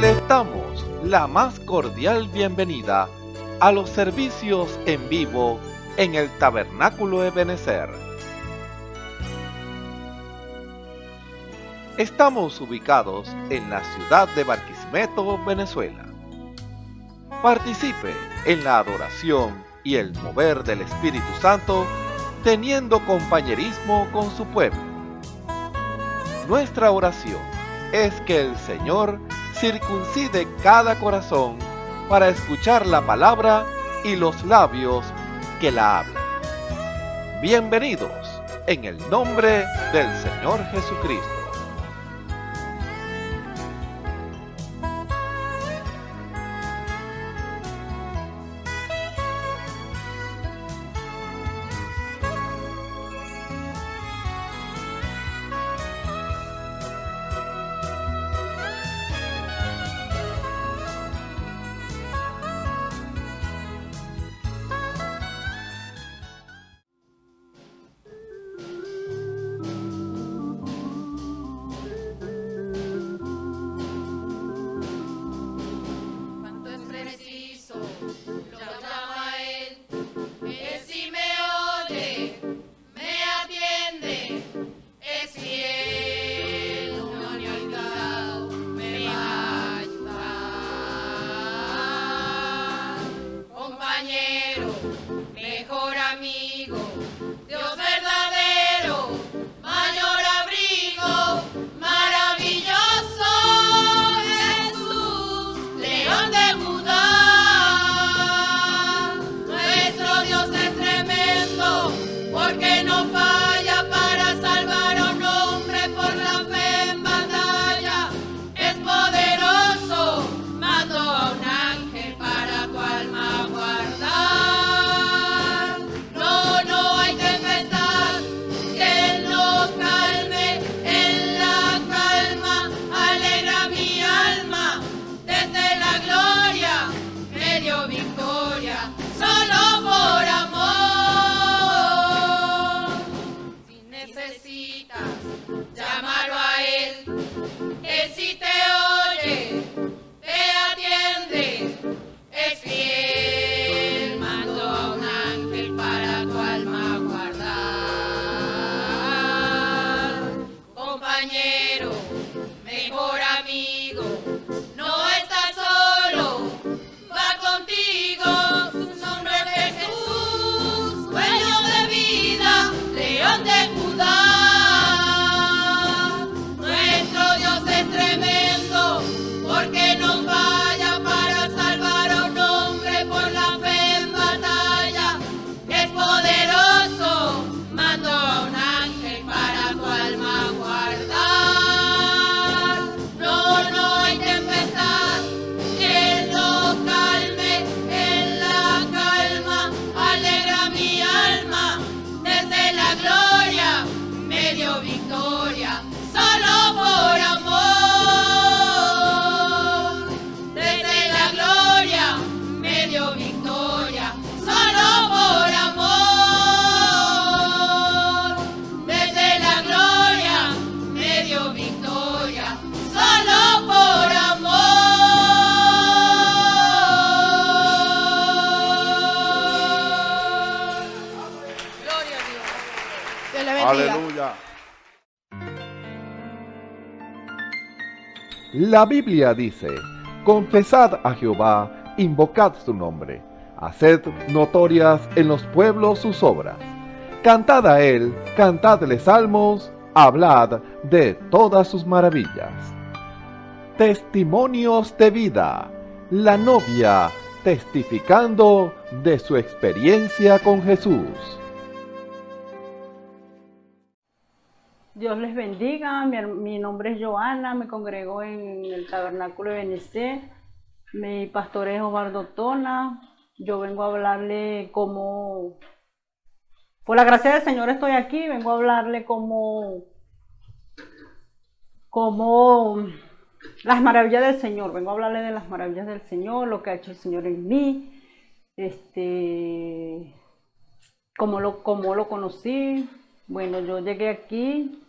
Les damos la más cordial bienvenida a los servicios en vivo en el Tabernáculo Ebenezer. Estamos ubicados en la ciudad de Barquisimeto, Venezuela. Participe en la adoración y el mover del Espíritu Santo, teniendo compañerismo con su pueblo. Nuestra oración es que el Señor circuncide cada corazón para escuchar la palabra y los labios que la hablan. Bienvenidos en el nombre del Señor Jesucristo. Aleluya. La Biblia dice: confesad a Jehová, invocad su nombre, haced notorias en los pueblos sus obras. Cantad a él, cantadle salmos, hablad de todas sus maravillas. Testimonios de vida. La novia testificando de su experiencia con Jesús. Dios les bendiga, mi nombre es Joana, me congrego en el Tabernáculo de Ebenezer, mi pastor es Osvaldo Tona. Yo vengo a hablarle como, por la gracia del Señor estoy aquí, vengo a hablarle como las maravillas del Señor, vengo a hablarle de las maravillas del Señor, lo que ha hecho el Señor en mí, cómo lo conocí. Bueno, yo llegué aquí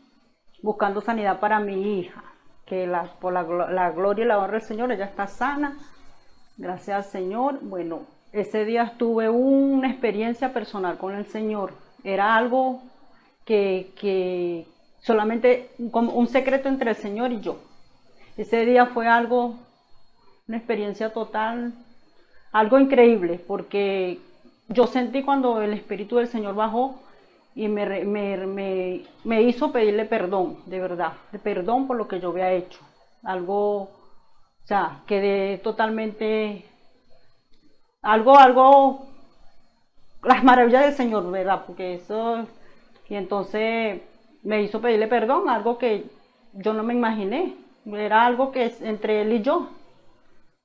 buscando sanidad para mi hija. que por la gloria y la honra del Señor, ella está sana, gracias al Señor. Bueno, ese día tuve una experiencia personal con el Señor, era algo que solamente como un secreto entre el Señor y yo. Ese día fue algo, una experiencia total, algo increíble, porque yo sentí cuando el Espíritu del Señor bajó y me hizo pedirle perdón, de verdad, de perdón por lo que yo había hecho. Algo, o sea, quedé totalmente, algo, las maravillas del Señor, ¿verdad? Porque eso, y entonces me hizo pedirle perdón, algo que yo no me imaginé, era algo que es entre Él y yo.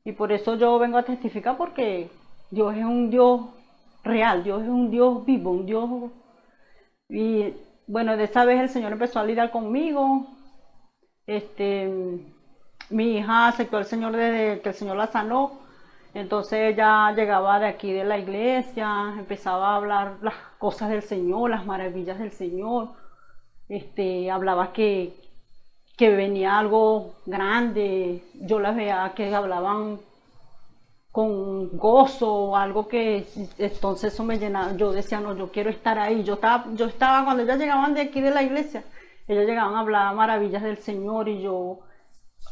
Y por eso yo vengo a testificar, porque Dios es un Dios real, Dios es un Dios vivo, un Dios. Y bueno, de esa vez el Señor empezó a lidiar conmigo. Mi hija aceptó al Señor desde que el Señor la sanó. Entonces ella llegaba de aquí de la iglesia, empezaba a hablar las cosas del Señor, las maravillas del Señor. Hablaba que venía algo grande. Yo las veía que hablaban con gozo, algo que entonces eso me llenaba. Yo decía, no, yo quiero estar ahí. Yo estaba cuando ellas llegaban de aquí de la iglesia, ellas llegaban a hablar maravillas del Señor y yo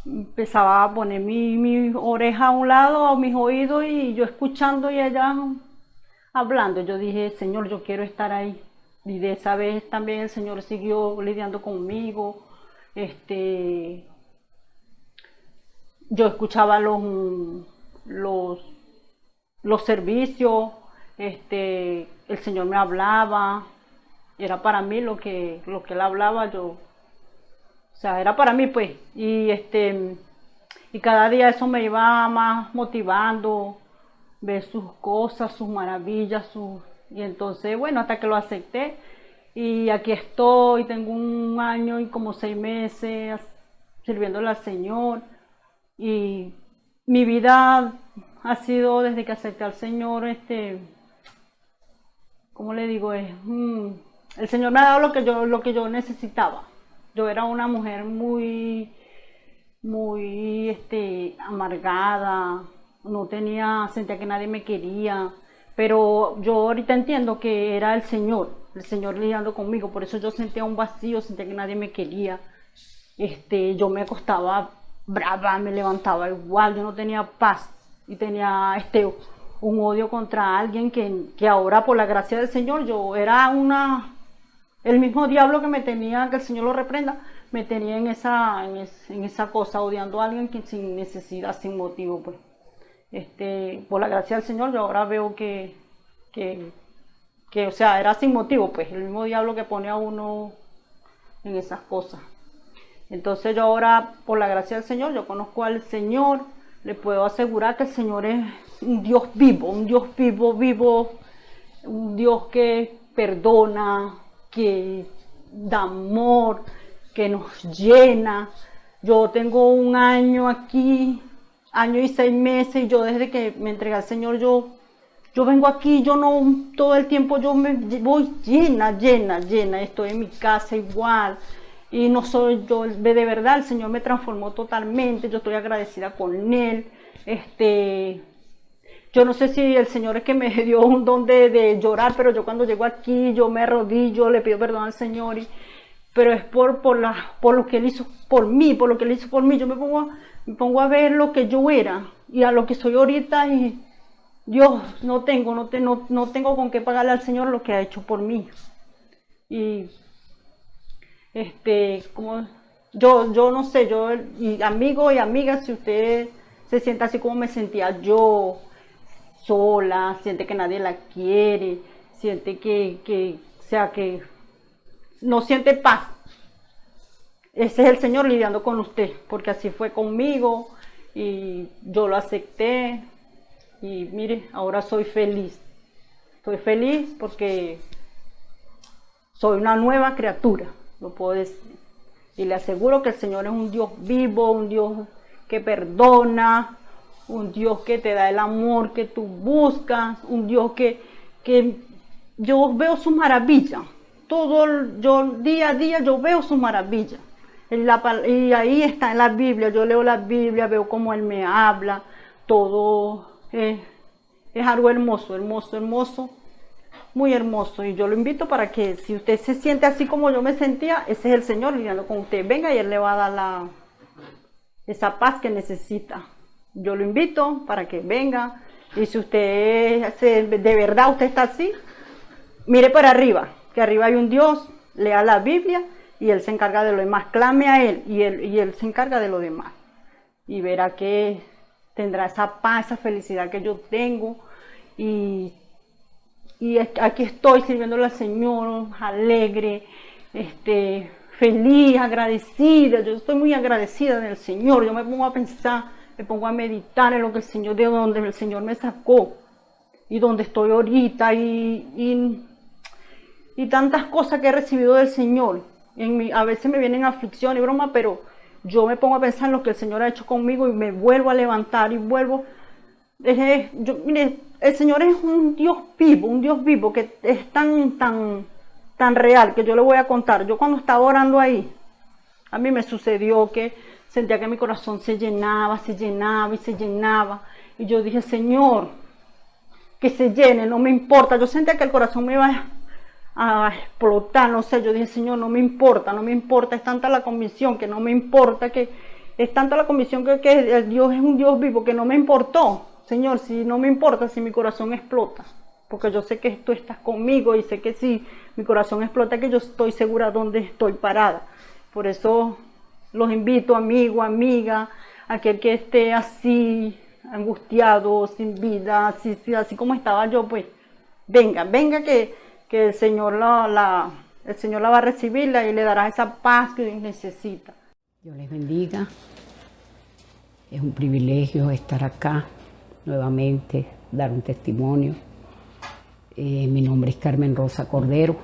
empezaba a poner mi oreja a un lado, a mis oídos, y yo escuchando y ellas hablando. Yo dije, Señor, yo quiero estar ahí. Y de esa vez también el Señor siguió lidiando conmigo. Yo escuchaba los servicios, el Señor me hablaba, era para mí lo que Él hablaba, o sea, era para mí, pues. Y cada día eso me iba más motivando, ver sus cosas, sus maravillas, y entonces, bueno, hasta que lo acepté. Y aquí estoy, tengo 1 año y como 6 meses sirviéndole al Señor. Y mi vida ha sido, desde que acepté al Señor, ¿cómo le digo? El Señor me ha dado lo que yo necesitaba. Yo era una mujer muy amargada, sentía que nadie me quería, pero yo ahorita entiendo que era el Señor lidiando conmigo. Por eso yo sentía un vacío, sentía que nadie me quería. Yo me acostaba brava, me levantaba igual, yo no tenía paz y tenía un odio contra alguien que ahora, por la gracia del Señor, yo era el mismo diablo que me tenía, que el Señor lo reprenda, me tenía en esa cosa, odiando a alguien que sin necesidad, sin motivo, pues. Por la gracia del Señor, yo ahora veo que, o sea, era sin motivo, pues, el mismo diablo que pone a uno en esas cosas. Entonces yo ahora, por la gracia del Señor, yo conozco al Señor, le puedo asegurar que el Señor es un Dios vivo, vivo, un Dios que perdona, que da amor, que nos llena. Yo tengo 1 año aquí, 1 año y 6 meses, y yo desde que me entregué al Señor, yo vengo aquí, yo no, todo el tiempo yo me voy llena, estoy en mi casa igual. Y no soy yo, de verdad, el Señor me transformó totalmente, yo estoy agradecida con Él. Yo no sé si el Señor es que me dio un don de llorar, pero yo cuando llego aquí, yo me arrodillo, le pido perdón al Señor, pero es por lo que Él hizo por mí, yo me pongo a ver lo que yo era y a lo que soy ahorita, y Dios, no tengo con qué pagarle al Señor lo que ha hecho por mí. Y como yo no sé, y amigos y amigas, si usted se siente así como me sentía yo, sola, siente que nadie la quiere, siente que no siente paz, ese es el Señor lidiando con usted, porque así fue conmigo y yo lo acepté. Y mire, ahora soy feliz porque soy una nueva criatura, lo puedo decir. Y le aseguro que el Señor es un Dios vivo, un Dios que perdona, un Dios que te da el amor que tú buscas, un Dios que yo veo sus maravillas. Día a día yo veo sus maravillas. Y ahí está en la Biblia, yo leo la Biblia, veo cómo Él me habla, todo es algo hermoso, hermoso, hermoso, muy hermoso. Y yo lo invito para que si usted se siente así como yo me sentía, ese es el Señor lidiando con usted. Venga y Él le va a dar esa paz que necesita. Yo lo invito para que venga. Y si usted de verdad usted está así, mire para arriba, que arriba hay un Dios, lea la Biblia y Él se encarga de lo demás. Clame a Él y Él se encarga de lo demás. Y verá que tendrá esa paz, esa felicidad que yo tengo. Y aquí estoy sirviéndole al Señor, alegre, feliz, agradecida. Yo estoy muy agradecida del Señor. Yo me pongo a pensar, me pongo a meditar en lo que el Señor, de donde el Señor me sacó y donde estoy ahorita y tantas cosas que he recibido del Señor. A veces me vienen aflicción y broma, pero yo me pongo a pensar en lo que el Señor ha hecho conmigo y me vuelvo a levantar y vuelvo. Mire, el Señor es un Dios vivo que es tan real que yo le voy a contar. Yo cuando estaba orando ahí, a mí me sucedió que sentía que mi corazón se llenaba y se llenaba. Y yo dije, Señor, que se llene, no me importa. Yo sentía que el corazón me iba a explotar, no sé. Yo dije, Señor, no me importa. Es tanta la convicción que no me importa, es tanta la convicción que el Dios es un Dios vivo que no me importó. Señor, si no me importa, si mi corazón explota, porque yo sé que tú estás conmigo y sé que si mi corazón explota, que yo estoy segura dónde estoy parada. Por eso los invito, amigo, amiga, aquel que esté así, angustiado, sin vida, así como estaba yo, pues venga que el Señor el Señor la va a recibir y le dará esa paz que necesita. Dios les bendiga. Es un privilegio estar acá nuevamente, dar un testimonio. Mi nombre es Carmen Rosa Cordero.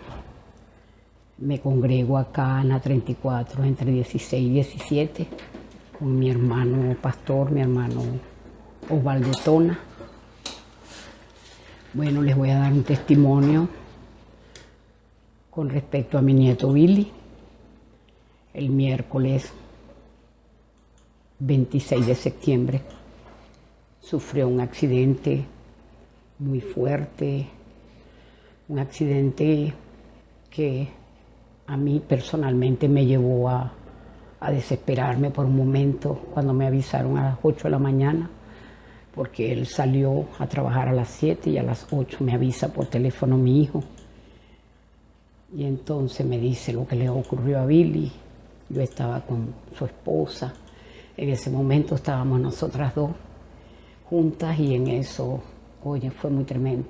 Me congrego acá en la 34, entre 16 y 17, con mi hermano pastor, mi hermano Osvaldo Tona. Bueno, les voy a dar un testimonio con respecto a mi nieto Billy. El miércoles 26 de septiembre sufrió un accidente muy fuerte, un accidente que a mí personalmente me llevó a desesperarme por un momento cuando me avisaron a las 8 de la mañana, porque él salió a trabajar a las 7 y a las 8 me avisa por teléfono mi hijo. Y entonces me dice lo que le ocurrió a Billy. Yo estaba con su esposa, en ese momento estábamos nosotras dos juntas y en eso, oye, fue muy tremendo.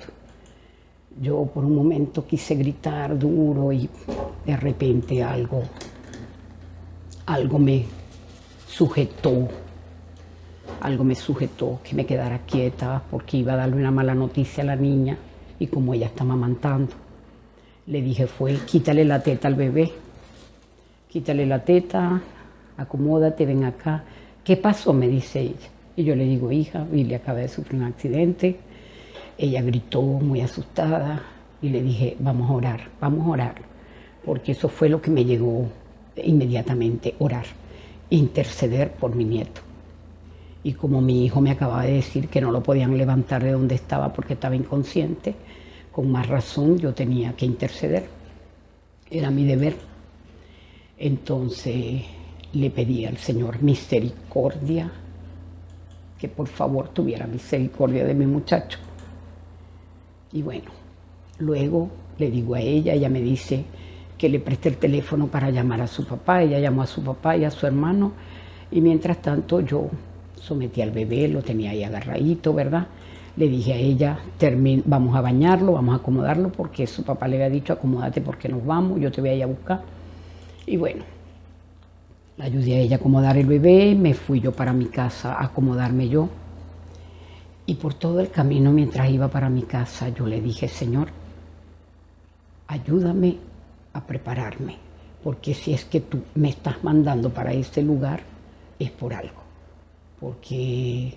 Yo por un momento quise gritar duro y de repente algo me sujetó, que me quedara quieta porque iba a darle una mala noticia a la niña y como ella está amamantando, le dije quítale la teta al bebé, quítale la teta, acomódate, ven acá. ¿Qué pasó?, me dice ella. Y yo le digo, hija, Billy acaba de sufrir un accidente. Ella gritó muy asustada y le dije, vamos a orar, porque eso fue lo que me llegó inmediatamente, orar, interceder por mi nieto. Y como mi hijo me acababa de decir que no lo podían levantar de donde estaba porque estaba inconsciente, con más razón yo tenía que interceder, era mi deber. Entonces le pedí al Señor misericordia, que por favor tuviera misericordia de mi muchacho. Y bueno, luego le digo a ella me dice que le preste el teléfono para llamar a su papá. Ella llamó a su papá y a su hermano y mientras tanto yo sometí al bebé, lo tenía ahí agarradito, ¿verdad? Le dije a ella, vamos a bañarlo, vamos a acomodarlo porque su papá le había dicho, acomódate porque nos vamos, yo te voy a ir a buscar. Y bueno, la ayudé a ella a acomodar el bebé, me fui yo para mi casa a acomodarme yo. Y por todo el camino, mientras iba para mi casa, yo le dije, Señor, ayúdame a prepararme, porque si es que tú me estás mandando para este lugar, es por algo, porque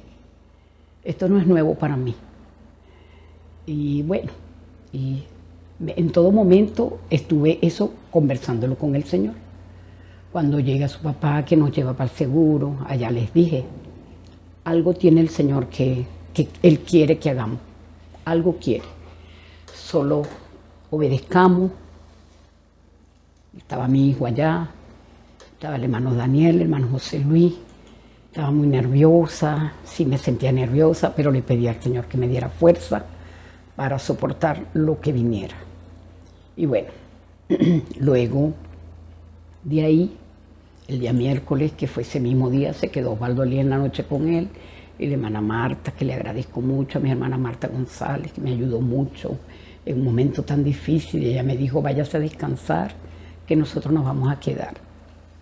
esto no es nuevo para mí. Y bueno, en todo momento estuve conversándolo con el Señor. Cuando llega su papá, que nos lleva para el seguro, allá les dije, algo tiene el Señor que Él quiere que hagamos, algo quiere. Solo obedezcamos. Estaba mi hijo allá, estaba el hermano Daniel, el hermano José Luis. Estaba muy nerviosa, sí me sentía nerviosa, pero le pedí al Señor que me diera fuerza para soportar lo que viniera. Y bueno, luego de ahí, el día miércoles, que fue ese mismo día, se quedó Osvaldo Elías en la noche con él, y la hermana Marta, que le agradezco mucho, a mi hermana Marta González, que me ayudó mucho en un momento tan difícil. Ella me dijo, váyase a descansar, que nosotros nos vamos a quedar.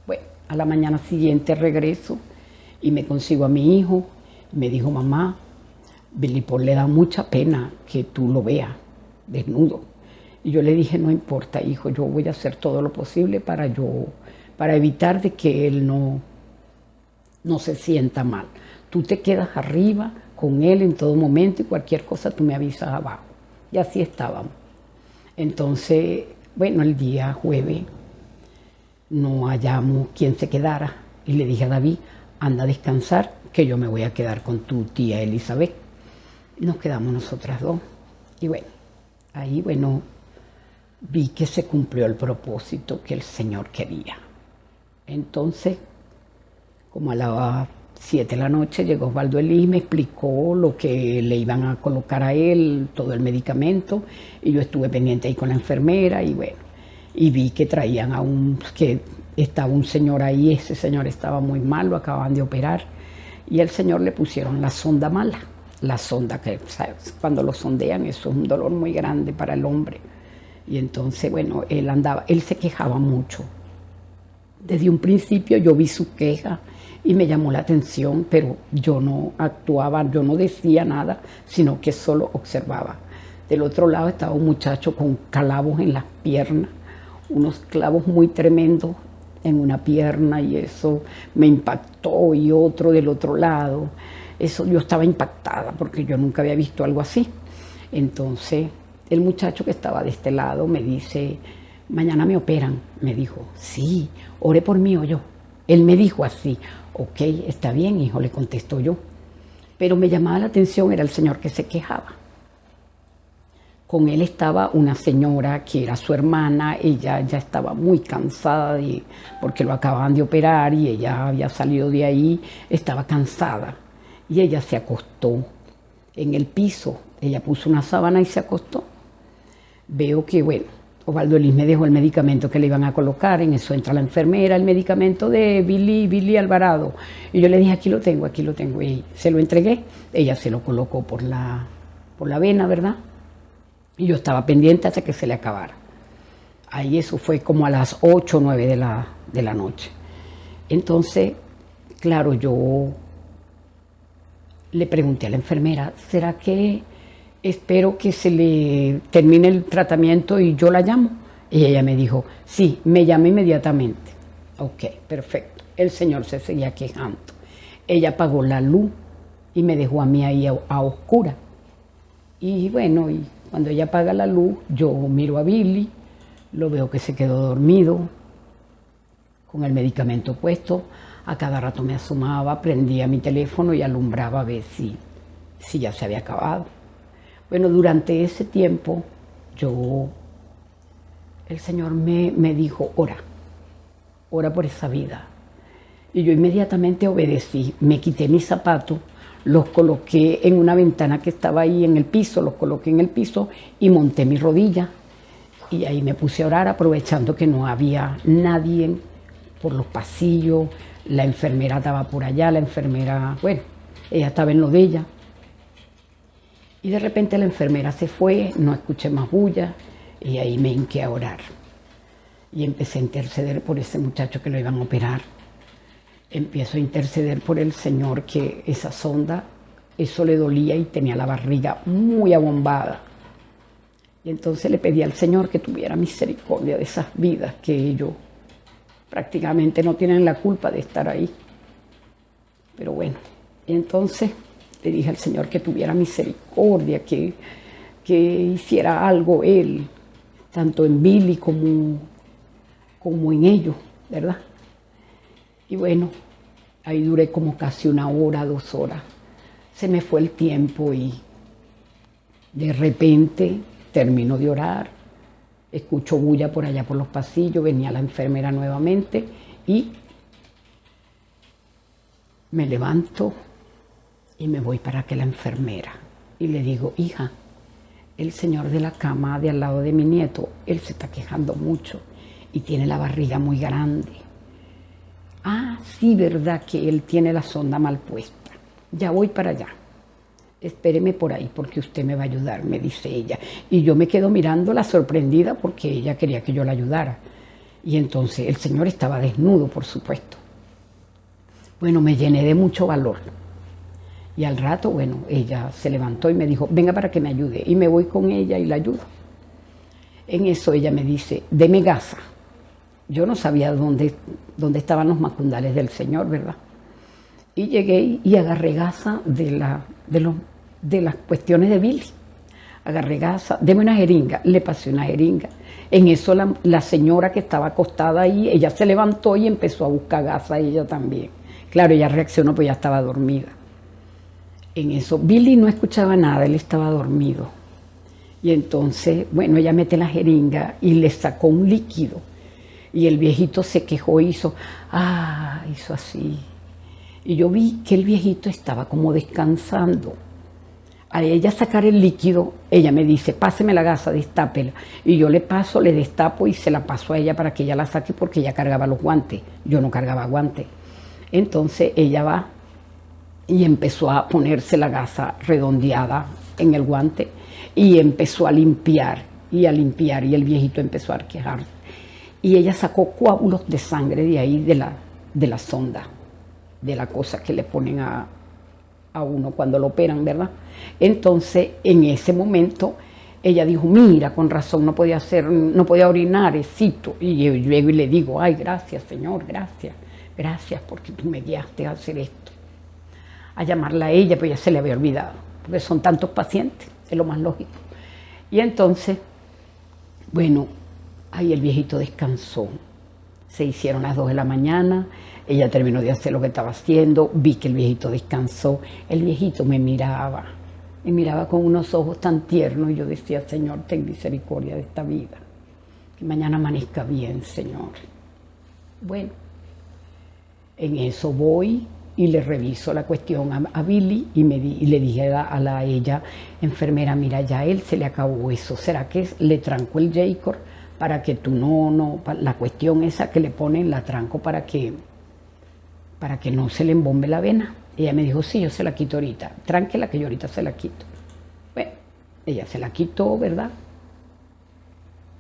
Bueno, a la mañana siguiente regreso y me consigo a mi hijo. Me dijo, mamá, Billy Paul le da mucha pena que tú lo veas desnudo. Y yo le dije, no importa, hijo, yo voy a hacer todo lo posible para evitar de que él no se sienta mal. Tú te quedas arriba con él en todo momento y cualquier cosa tú me avisas abajo. Y así estábamos. Entonces, bueno, el día jueves no hallamos quien se quedara y le dije a David, anda a descansar, que yo me voy a quedar con tu tía Elizabeth. Y nos quedamos nosotras dos. Y bueno, ahí, bueno, vi que se cumplió el propósito que el Señor quería. Entonces, como a las 7 de la noche llegó Osvaldo Elís, me explicó lo que le iban a colocar a él, todo el medicamento, y yo estuve pendiente ahí con la enfermera, y bueno, y vi que traían que estaba un señor ahí, ese señor estaba muy mal, lo acababan de operar, y al señor le pusieron la sonda mala, la sonda que, ¿sabes? Cuando lo sondean, eso es un dolor muy grande para el hombre. Y entonces, bueno, él se quejaba mucho. Desde un principio yo vi su queja y me llamó la atención, pero yo no actuaba, yo no decía nada, sino que solo observaba. Del otro lado estaba un muchacho con clavos en las piernas, unos clavos muy tremendos en una pierna, y eso me impactó, y otro del otro lado. Eso, yo estaba impactada porque yo nunca había visto algo así. Entonces, el muchacho que estaba de este lado me dice, mañana me operan. Me dijo, sí, ore por mí o yo. Él me dijo así, ok, está bien, hijo, le contestó yo. Pero me llamaba la atención, era el señor que se quejaba. Con él estaba una señora que era su hermana, ella ya estaba muy cansada porque lo acababan de operar y ella había salido de ahí, estaba cansada. Y ella se acostó en el piso, ella puso una sábana y se acostó. Veo que, bueno, Osvaldo Elís me dejó el medicamento que le iban a colocar, en eso entra la enfermera, el medicamento de Billy Alvarado. Y yo le dije, aquí lo tengo, y se lo entregué. Ella se lo colocó por la vena, ¿verdad? Y yo estaba pendiente hasta que se le acabara. Ahí eso fue como a las 8 o 9 de la noche. Entonces, claro, yo le pregunté a la enfermera, ¿será que espero que se le termine el tratamiento y yo la llamo? Y ella me dijo, sí, me llama inmediatamente. Ok, perfecto. El señor se seguía quejando. Ella apagó la luz y me dejó a mí ahí a oscura. Y bueno, y cuando ella apaga la luz, yo miro a Billy, lo veo que se quedó dormido, con el medicamento puesto. A cada rato me asomaba, prendía mi teléfono y alumbraba a ver si ya se había acabado. Bueno, durante ese tiempo, el Señor me dijo, ora por esa vida. Y yo inmediatamente obedecí, me quité mis zapatos, los coloqué en una ventana que estaba ahí en el piso, los coloqué en el piso y monté mi rodilla. Y ahí me puse a orar, aprovechando que no había nadie por los pasillos. La enfermera estaba por allá, bueno, ella estaba en lo de ella. Y de repente la enfermera se fue, no escuché más bulla, y ahí me hinqué a orar. Y empecé a interceder por ese muchacho que lo iban a operar. Empiezo a interceder por el Señor, que esa sonda, eso le dolía y tenía la barriga muy abombada. Y entonces le pedí al Señor que tuviera misericordia de esas vidas que ellos prácticamente no tienen la culpa de estar ahí. Pero bueno, y entonces le dije al Señor que tuviera misericordia, que hiciera algo Él, tanto en Billy como en ellos, ¿verdad? Y bueno, ahí duré como casi 1 hora, 2 horas. Se me fue el tiempo y de repente termino de orar, escucho bulla por allá por los pasillos, venía la enfermera nuevamente y me levanto y me voy para que la enfermera. Y le digo, hija, el señor de la cama de al lado de mi nieto, él se está quejando mucho y tiene la barriga muy grande. Ah, sí, verdad que él tiene la sonda mal puesta. Ya voy para allá. Espéreme por ahí porque usted me va a ayudar, me dice ella. Y yo me quedo mirándola sorprendida porque ella quería que yo la ayudara. Y entonces el señor estaba desnudo, por supuesto. Bueno, me llené de mucho valor. Y al rato, bueno, ella se levantó y me dijo, venga para que me ayude. Y me voy con ella y la ayudo. En eso ella me dice, deme gasa. Yo no sabía dónde estaban los macundales del Señor, ¿verdad? Y llegué y agarré gasa de las cuestiones de Billy. Agarré gasa, deme una jeringa, le pasé una jeringa. En eso la señora que estaba acostada ahí, ella se levantó y empezó a buscar gasa ella también. Claro, ella reaccionó, pues ya estaba dormida. En eso, Billy no escuchaba nada, él estaba dormido. Y entonces, bueno, ella mete la jeringa y le sacó un líquido. Y el viejito se quejó y hizo así. Y yo vi que el viejito estaba como descansando. Al ella sacar el líquido, ella me dice, páseme la gasa, destápela. Y yo le paso, le destapo y se la paso a ella para que ella la saque porque ella cargaba los guantes. Yo no cargaba guantes. Entonces ella va y empezó a ponerse la gasa redondeada en el guante y empezó a limpiar y el viejito empezó a quejarse. Y ella sacó coágulos de sangre de ahí, de la sonda, de la cosa que le ponen a uno cuando lo operan, ¿verdad? Entonces, en ese momento, ella dijo, mira, con razón, no podía orinar, excito. Y yo llego y le digo, ay, gracias, Señor, gracias porque tú me guiaste a hacer esto. A llamarla a ella, pues ya se le había olvidado, porque son tantos pacientes, es lo más lógico. Y entonces, bueno, ahí el viejito descansó. Se hicieron las 2 de la mañana, ella terminó de hacer lo que estaba haciendo, vi que el viejito descansó. El viejito me miraba con unos ojos tan tiernos y yo decía, Señor, ten misericordia de esta vida, que mañana amanezca bien, Señor. Bueno, en eso voy y le reviso la cuestión a Billy y le dije a ella, enfermera, mira, ya a él se le acabó eso, ¿será que le trancó el J-Cord para que tú la cuestión esa que le ponen, la tranco para que no se le embombe la vena? Ella me dijo, sí, yo se la quito ahorita, tránquela que yo ahorita se la quito. Bueno, ella se la quitó, ¿verdad?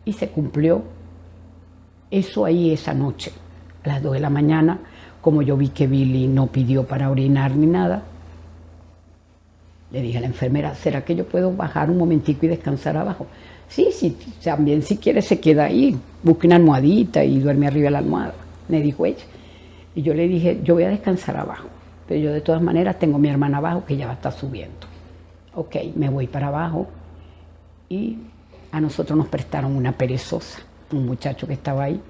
Y se cumplió eso ahí esa noche, a las 2 de la mañana, como yo vi que Billy no pidió para orinar ni nada, le dije a la enfermera, ¿será que yo puedo bajar un momentico y descansar abajo? Sí, también si quiere se queda ahí, busque una almohadita y duerme arriba de la almohada, me dijo ella. Y yo le dije, yo voy a descansar abajo, pero yo de todas maneras tengo a mi hermana abajo que ya va a estar subiendo. Ok, me voy para abajo y a nosotros nos prestaron una perezosa, un muchacho que estaba ahí,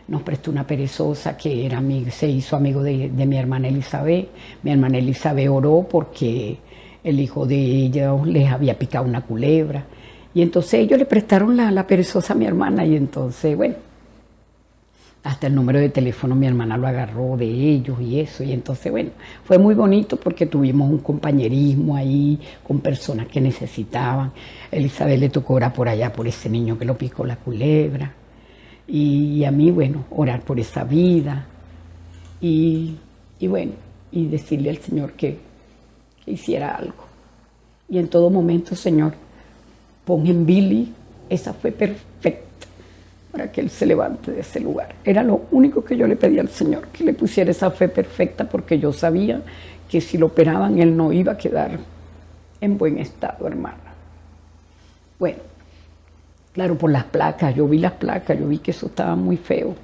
nos prestó una perezosa que se hizo amigo de mi hermana Elizabeth. Mi hermana Elizabeth oró porque el hijo de ella les había picado una culebra. Y entonces ellos le prestaron la perezosa a mi hermana y entonces, bueno, hasta el número de teléfono mi hermana lo agarró de ellos y eso. Y entonces, bueno, fue muy bonito porque tuvimos un compañerismo ahí con personas que necesitaban. Elizabeth le tocó orar por allá por ese niño que lo picó la culebra. Y a mí, bueno, orar por esa vida. Y bueno, y decirle al Señor que hiciera algo. Y en todo momento, Señor, pon en Billy esa fe perfecta para que él se levante de ese lugar. Era lo único que yo le pedía al Señor, que le pusiera esa fe perfecta, porque yo sabía que si lo operaban él no iba a quedar en buen estado, hermana. Bueno, claro, por las placas, yo vi las placas, yo vi que eso estaba muy feo.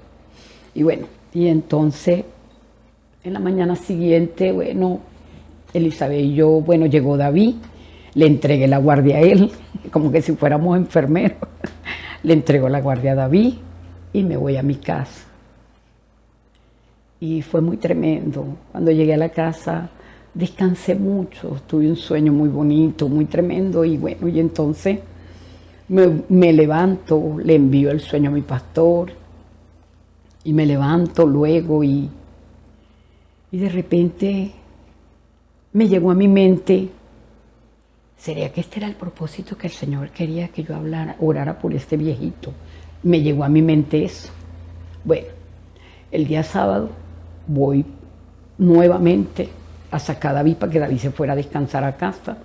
Y bueno, y entonces en la mañana siguiente, bueno, Elizabeth y yo, bueno, llegó David, le entregué la guardia a él, como que si fuéramos enfermeros. Le entregó la guardia a David y me voy a mi casa. y fue muy tremendo. Cuando llegué a la casa descansé mucho, tuve un sueño muy bonito, muy tremendo, y bueno, y entonces me levanto, le envío el sueño a mi pastor, y me levanto luego y de repente me llegó a mi mente, ¿sería que este era el propósito que el Señor quería que yo orara por este viejito? Me llegó a mi mente eso. Bueno, el día sábado voy nuevamente a sacar a David para que David se fuera a descansar a casa,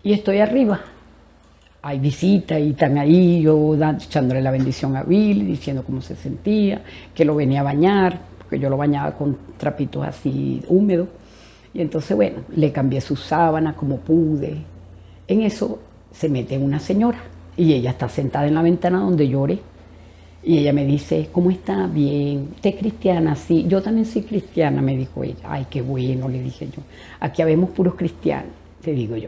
y estoy arriba. Hay visitas y están ahí, yo echándole la bendición a Billy, diciendo cómo se sentía, que lo venía a bañar, porque yo lo bañaba con trapitos así húmedos. Y entonces, bueno, le cambié su sábana como pude. En eso se mete una señora y ella está sentada en la ventana donde lloré. Y ella me dice, ¿cómo está? Bien. ¿Usted es cristiana? Sí. Yo también soy cristiana, me dijo ella. Ay, qué bueno, le dije yo. Aquí habemos puros cristianos, te digo yo.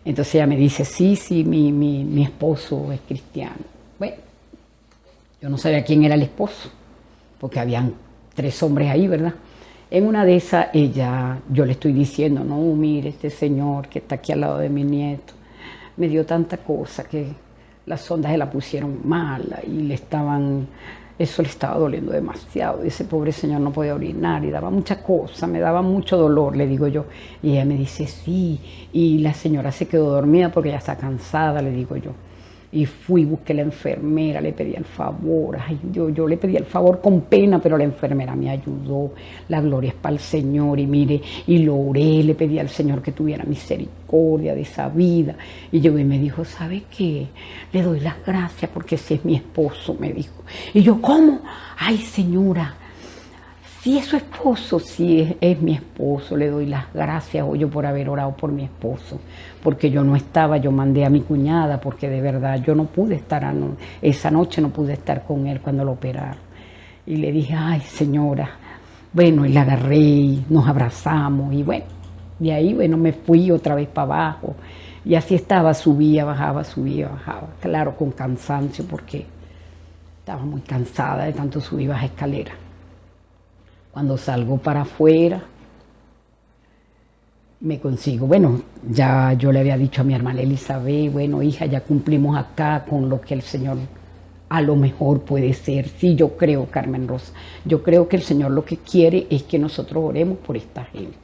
Entonces ella me dice, sí, mi esposo es cristiano. Bueno, yo no sabía quién era el esposo, porque habían 3 hombres ahí, ¿verdad? En una de esas, yo le estoy diciendo, no, mire, este señor que está aquí al lado de mi nieto, me dio tanta cosa que las sondas se la pusieron mala y eso le estaba doliendo demasiado. Y ese pobre señor no podía orinar y daba muchas cosas, me daba mucho dolor, le digo yo. Y ella me dice, sí, y la señora se quedó dormida porque ya está cansada, le digo yo. Y fui, busqué a la enfermera, le pedí el favor, ay, yo le pedí el favor con pena, pero la enfermera me ayudó, la gloria es para el Señor, y mire, y lo oré, le pedí al Señor que tuviera misericordia de esa vida, y llegó y me dijo, ¿sabe qué? Le doy las gracias porque ese es mi esposo, me dijo. Y yo, ¿cómo? Ay, señora, si es su esposo, sí es mi esposo, le doy las gracias hoy por haber orado por mi esposo, porque yo no estaba, yo mandé a mi cuñada, porque de verdad yo no pude estar, esa noche no pude estar con él cuando lo operaron. Y le dije, ay señora, bueno, y la agarré y nos abrazamos, y bueno, de ahí, bueno, me fui otra vez para abajo, y así estaba, subía, bajaba, claro, con cansancio, porque estaba muy cansada de tanto subir y bajar escaleras. Cuando salgo para afuera, me consigo, bueno, ya yo le había dicho a mi hermana Elizabeth, bueno, hija, ya cumplimos acá con lo que el Señor a lo mejor puede ser. Sí, yo creo, Carmen Rosa, yo creo que el Señor lo que quiere es que nosotros oremos por esta gente.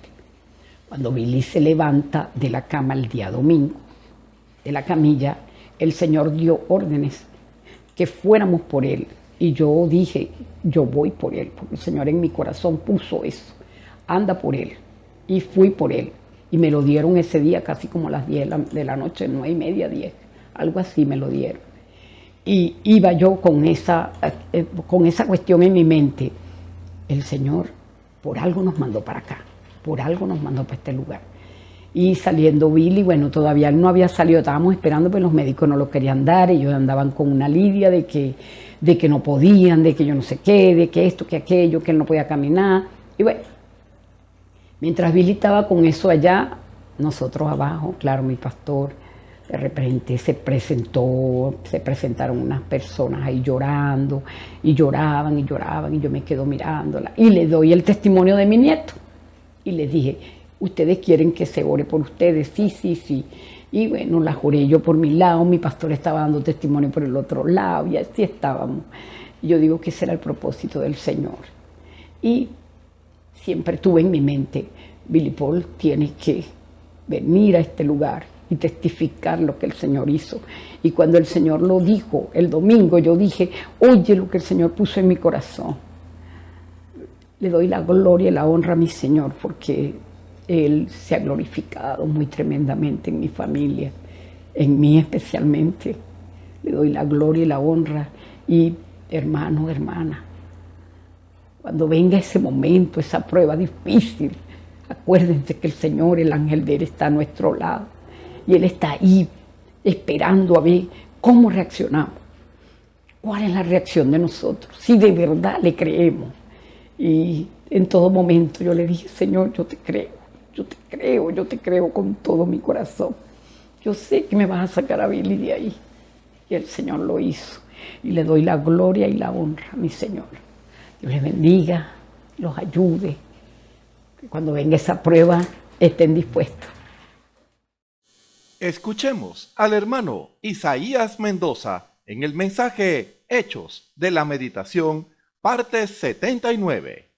Cuando Billy se levanta de la cama el día domingo, de la camilla, el Señor dio órdenes que fuéramos por él. Y yo dije, yo voy por él, porque el Señor en mi corazón puso eso, anda por él. Y fui por él. Y me lo dieron ese día casi como a las 10 de la noche, 9:30, 10, algo así me lo dieron. Y iba yo con esa cuestión en mi mente. El Señor por algo nos mandó para acá, por algo nos mandó para este lugar. Y saliendo Billy, bueno, todavía no había salido, estábamos esperando, pero los médicos no lo querían dar, ellos andaban con una lidia de que no podían, de que yo no sé qué, de que esto, que aquello, que él no podía caminar. Y bueno, mientras Billy estaba con eso allá, nosotros abajo, claro, mi pastor, de repente se presentaron unas personas ahí llorando, y lloraban, y yo me quedo mirándola, y le doy el testimonio de mi nieto, y les dije, ¿ustedes quieren que se ore por ustedes? Sí. Y bueno, la oré yo por mi lado, mi pastor estaba dando testimonio por el otro lado, y así estábamos. Y yo digo que ese era el propósito del Señor. Y siempre tuve en mi mente, Billy Paul tiene que venir a este lugar y testificar lo que el Señor hizo. Y cuando el Señor lo dijo el domingo, yo dije, oye lo que el Señor puso en mi corazón. Le doy la gloria y la honra a mi Señor, porque Él se ha glorificado muy tremendamente en mi familia, en mí especialmente. Le doy la gloria y la honra. Y hermano, hermana, cuando venga ese momento, esa prueba difícil, acuérdense que el Señor, el ángel de Él, está a nuestro lado. Y Él está ahí esperando a ver cómo reaccionamos. ¿Cuál es la reacción de nosotros? Si de verdad le creemos. Y en todo momento yo le dije, Señor, yo te creo con todo mi corazón. Yo sé que me vas a sacar a Billy de ahí. Y el Señor lo hizo. Y le doy la gloria y la honra a mi Señor. Dios les bendiga. los ayude, que cuando venga esa prueba estén dispuestos. Escuchemos al hermano Isaías Mendoza en el mensaje Hechos de la Meditación, parte 79.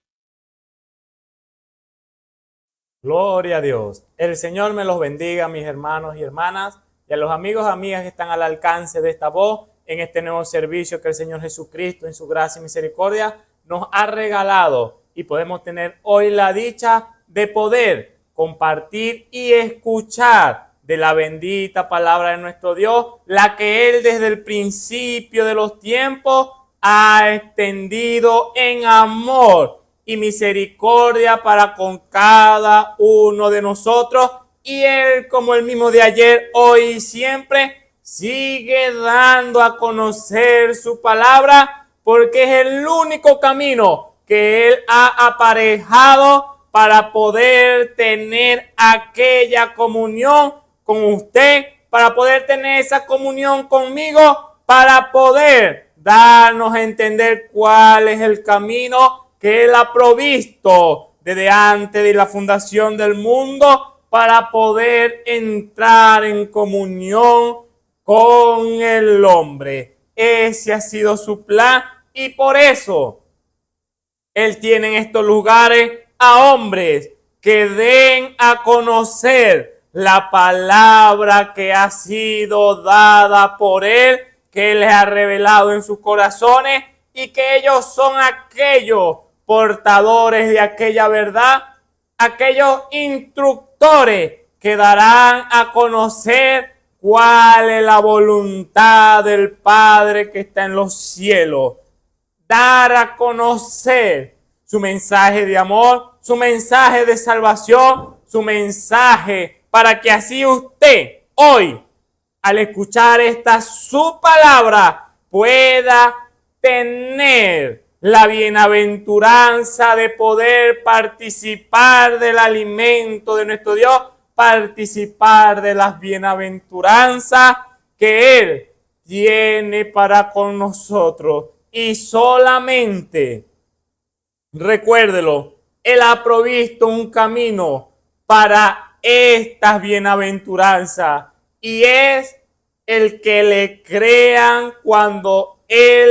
Gloria a Dios. El Señor me los bendiga, mis hermanos y hermanas, y a los amigos y amigas que están al alcance de esta voz en este nuevo servicio que el Señor Jesucristo, en su gracia y misericordia, nos ha regalado, y podemos tener hoy la dicha de poder compartir y escuchar de la bendita palabra de nuestro Dios, la que Él desde el principio de los tiempos ha extendido en amor y misericordia para con cada uno de nosotros. Y Él, como el mismo de ayer, hoy y siempre, sigue dando a conocer su palabra, porque es el único camino que Él ha aparejado para poder tener aquella comunión con usted, para poder tener esa comunión conmigo, para poder darnos a entender cuál es el camino que Él ha provisto desde antes de la fundación del mundo, para poder entrar en comunión con el hombre. Ese ha sido su plan, y por eso Él tiene en estos lugares a hombres que den a conocer la palabra que ha sido dada por Él, que Él les ha revelado en sus corazones, y que ellos son aquellos portadores de aquella verdad, aquellos instructores que darán a conocer cuál es la voluntad del Padre que está en los cielos. Dar a conocer su mensaje de amor, su mensaje de salvación, su mensaje para que así usted hoy, al escuchar esta su palabra, pueda tener la bienaventuranza de poder participar del alimento de nuestro Dios, participar de las bienaventuranzas que Él tiene para con nosotros. Y solamente, recuérdelo, Él ha provisto un camino para estas bienaventuranzas, y es el que le crean cuando Él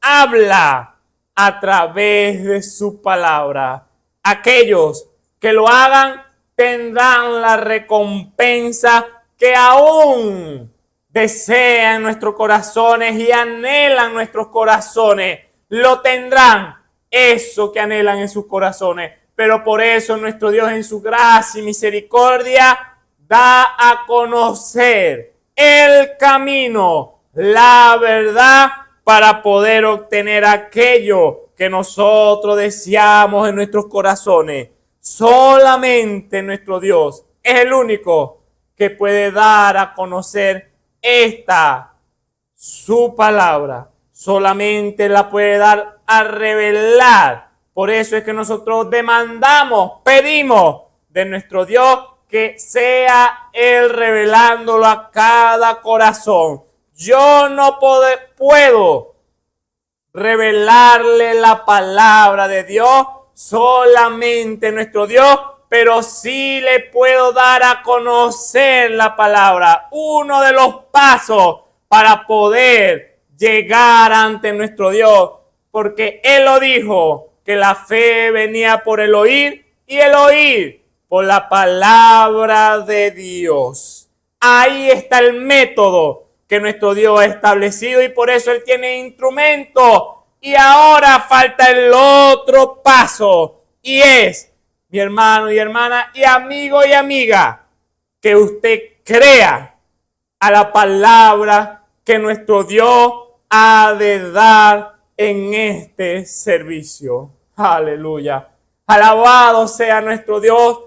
habla a través de su palabra. Aquellos que lo hagan tendrán la recompensa que aún desean nuestros corazones y anhelan nuestros corazones. Lo tendrán, eso que anhelan en sus corazones. Pero por eso nuestro Dios, en su gracia y misericordia, da a conocer el camino, la verdad, para poder obtener aquello que nosotros deseamos en nuestros corazones. Solamente nuestro Dios es el único que puede dar a conocer su palabra. Solamente la puede dar a revelar. Por eso es que nosotros demandamos, pedimos de nuestro Dios que sea Él revelándolo a cada corazón. Yo no puedo revelarle la palabra de Dios, solamente nuestro Dios, pero sí le puedo dar a conocer la palabra. Uno de los pasos para poder llegar ante nuestro Dios, porque Él lo dijo, que la fe venía por el oír, y el oír por la palabra de Dios. Ahí está el método que nuestro Dios ha establecido, y por eso Él tiene instrumentos. Y ahora falta el otro paso, y es, mi hermano y hermana, y amigo y amiga, que usted crea a la palabra que nuestro Dios ha de dar en este servicio. Aleluya. Alabado sea nuestro Dios,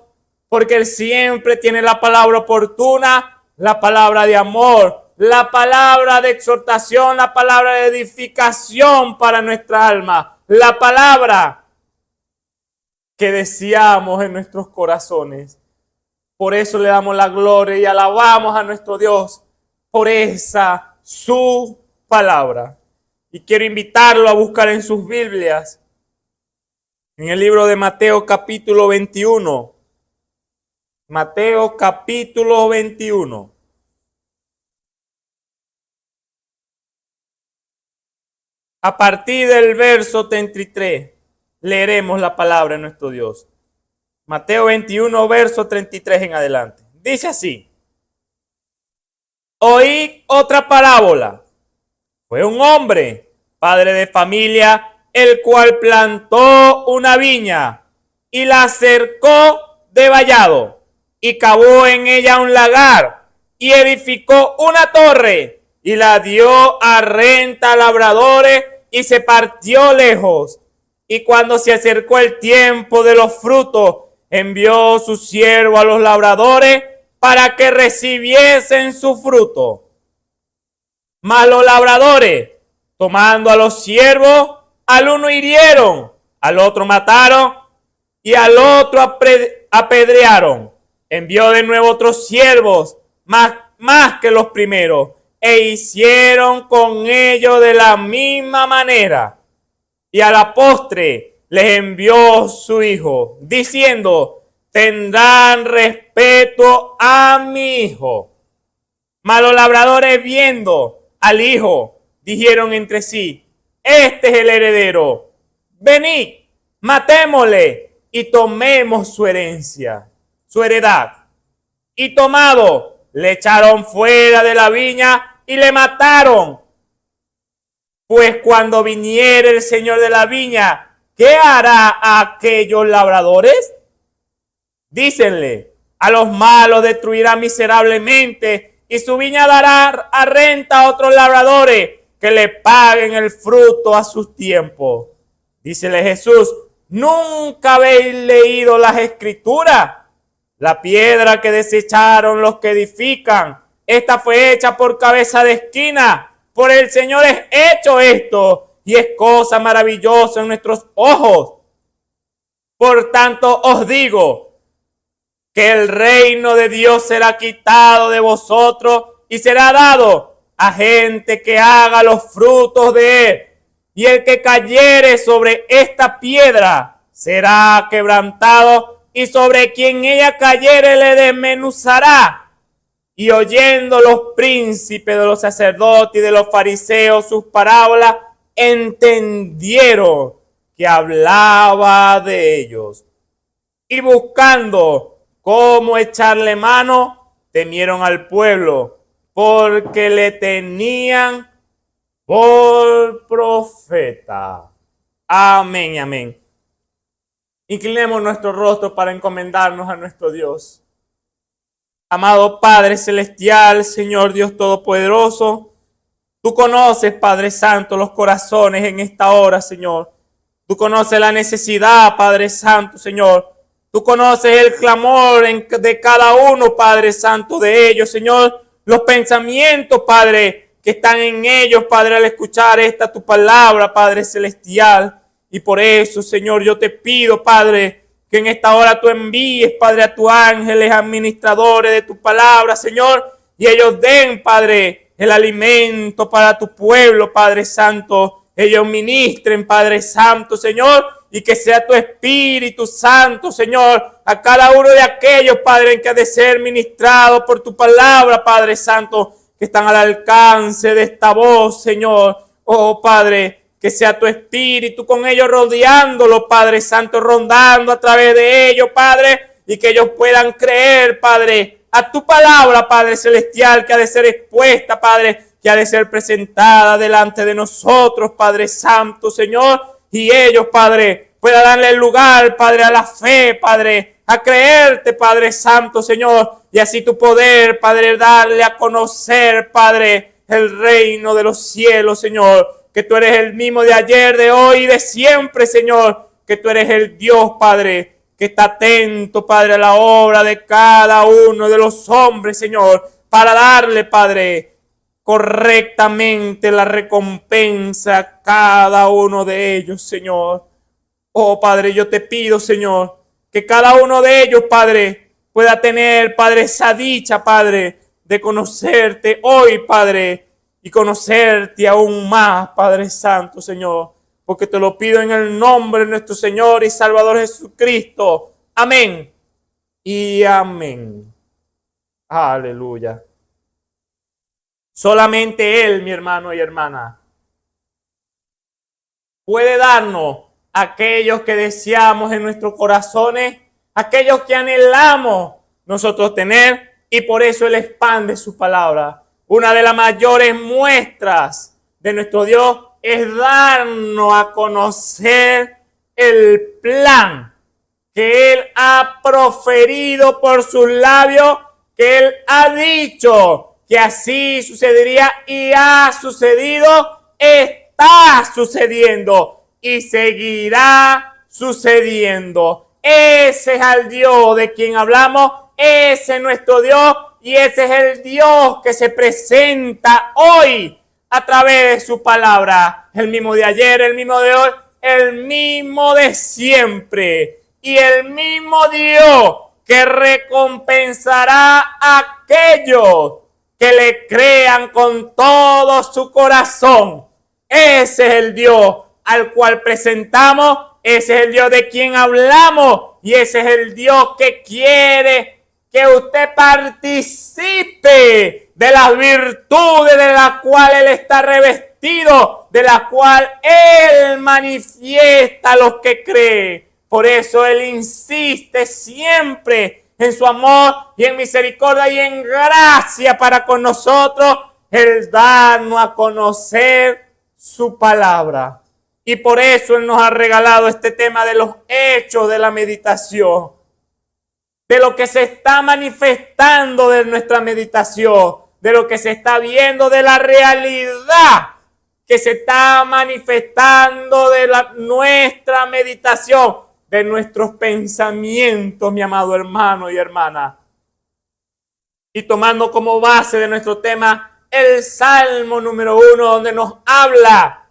porque Él siempre tiene la palabra oportuna, la palabra de amor, la palabra de exhortación, la palabra de edificación para nuestra alma, la palabra que deseamos en nuestros corazones. Por eso le damos la gloria y alabamos a nuestro Dios por esa su palabra. Y quiero invitarlo a buscar en sus Biblias en el libro de Mateo capítulo 21. Mateo capítulo 21. A partir del verso 33 leeremos la palabra de nuestro Dios. Mateo 21, verso 33 en adelante. Dice así: Oí otra parábola. Fue un hombre, padre de familia, el cual plantó una viña y la cercó de vallado y cavó en ella un lagar y edificó una torre y la dio a renta a labradores y se partió lejos. Y cuando se acercó el tiempo de los frutos, envió su siervo a los labradores para que recibiesen su fruto. Mas los labradores, tomando a los siervos, al uno hirieron, al otro mataron y al otro apedrearon. Envió de nuevo otros siervos, más que los primeros, e hicieron con ellos de la misma manera. Y a la postre les envió su hijo, diciendo: tendrán respeto a mi hijo. Mas los labradores, viendo al hijo, dijeron entre sí: este es el heredero. Venid, matémosle y tomemos su herencia, su heredad. Y tomado, le echaron fuera de la viña y le mataron. Pues cuando viniere el señor de la viña, ¿qué hará a aquellos labradores? Dícenle: a los malos destruirá miserablemente, y su viña dará a renta a otros labradores que le paguen el fruto a sus tiempos. Dícele Jesús: ¿nunca habéis leído las Escrituras? La piedra que desecharon los que edifican, esta fue hecha por cabeza de esquina. Por el Señor es hecho esto, y es cosa maravillosa en nuestros ojos. Por tanto os digo que el reino de Dios será quitado de vosotros y será dado a gente que haga los frutos de él. Y el que cayere sobre esta piedra será quebrantado, y sobre quien ella cayere le desmenuzará. Y oyendo los príncipes de los sacerdotes y de los fariseos sus parábolas, entendieron que hablaba de ellos. Y buscando cómo echarle mano, temieron al pueblo, porque le tenían por profeta. Amén y amén. Inclinemos nuestro rostro para encomendarnos a nuestro Dios. Amado Padre Celestial, Señor Dios Todopoderoso, tú conoces, Padre Santo, los corazones en esta hora, Señor. Tú conoces la necesidad, Padre Santo, Señor. Tú conoces el clamor de cada uno, Padre Santo, de ellos, Señor. Los pensamientos, Padre, que están en ellos, Padre, al escuchar esta tu palabra, Padre Celestial. Y por eso, Señor, yo te pido, Padre, que en esta hora tú envíes, Padre, a tus ángeles administradores de tu palabra, Señor, y ellos den, Padre, el alimento para tu pueblo, Padre Santo. Ellos ministren, Padre Santo, Señor, y que sea tu Espíritu Santo, Señor, a cada uno de aquellos, Padre, que ha de ser ministrado por tu palabra, Padre Santo, que están al alcance de esta voz, Señor. Oh, Padre, que sea tu Espíritu con ellos rodeándolo, Padre Santo, rondando a través de ellos, Padre, y que ellos puedan creer, Padre, a tu palabra, Padre Celestial, que ha de ser expuesta, Padre, que ha de ser presentada delante de nosotros, Padre Santo, Señor, y ellos, Padre, puedan darle lugar, Padre, a la fe, Padre, a creerte, Padre Santo, Señor, y así tu poder, Padre, darle a conocer, Padre, el reino de los cielos, Señor, que tú eres el mismo de ayer, de hoy y de siempre, Señor, que tú eres el Dios, Padre, que está atento, Padre, a la obra de cada uno de los hombres, Señor, para darle, Padre, correctamente la recompensa a cada uno de ellos, Señor. Oh, Padre, yo te pido, Señor, que cada uno de ellos, Padre, pueda tener, Padre, esa dicha, Padre, de conocerte hoy, Padre, y conocerte aún más, Padre Santo, Señor. porque te lo pido en el nombre de nuestro Señor y Salvador Jesucristo. Amén y amén. Aleluya. Solamente Él, mi hermano y hermana, puede darnos aquellos que deseamos en nuestros corazones, aquellos que anhelamos nosotros tener, y por eso Él expande su palabra. Una de las mayores muestras de nuestro Dios es darnos a conocer el plan que Él ha proferido por sus labios, que Él ha dicho que así sucedería y ha sucedido, está sucediendo y seguirá sucediendo. Ese es el Dios de quien hablamos, ese es nuestro Dios y ese es el Dios que se presenta hoy a través de su palabra. El mismo de ayer, el mismo de hoy, el mismo de siempre y el mismo Dios que recompensará a aquellos que le crean con todo su corazón. Ese es el Dios al cual presentamos, ese es el Dios de quien hablamos y ese es el Dios que quiere que usted participe de las virtudes de las cuales Él está revestido, de las cuales Él manifiesta a los que creen. Por eso Él insiste siempre en su amor y en misericordia y en gracia para con nosotros, el darnos a conocer su palabra. Y por eso Él nos ha regalado este tema de los hechos de la meditación, de lo que se está manifestando de nuestra meditación, de lo que se está viendo, de la realidad que se está manifestando de nuestra meditación, de nuestros pensamientos, mi amado hermano y hermana. Y tomando como base de nuestro tema el Salmo número 1, donde nos habla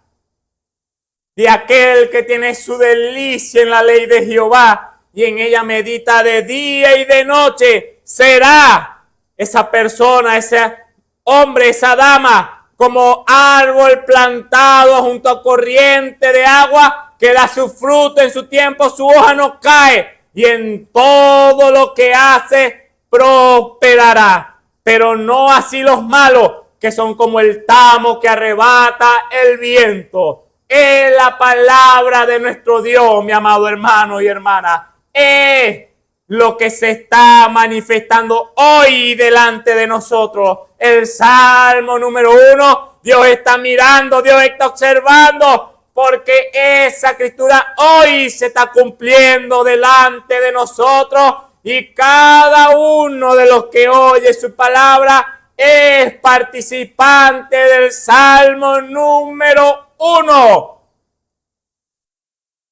de aquel que tiene su delicia en la ley de Jehová y en ella medita de día y de noche, será esa persona, ese hombre, esa dama, como árbol plantado junto a corriente de agua, que da su fruto en su tiempo, su hoja no cae, y en todo lo que hace prosperará. Pero no así los malos, que son como el tamo que arrebata el viento. Es la palabra de nuestro Dios, mi amado hermano y hermana. Es lo que se está manifestando hoy delante de nosotros. El Salmo número 1, Dios está mirando, Dios está observando, porque esa escritura hoy se está cumpliendo delante de nosotros y cada uno de los que oye su palabra es participante del Salmo número 1.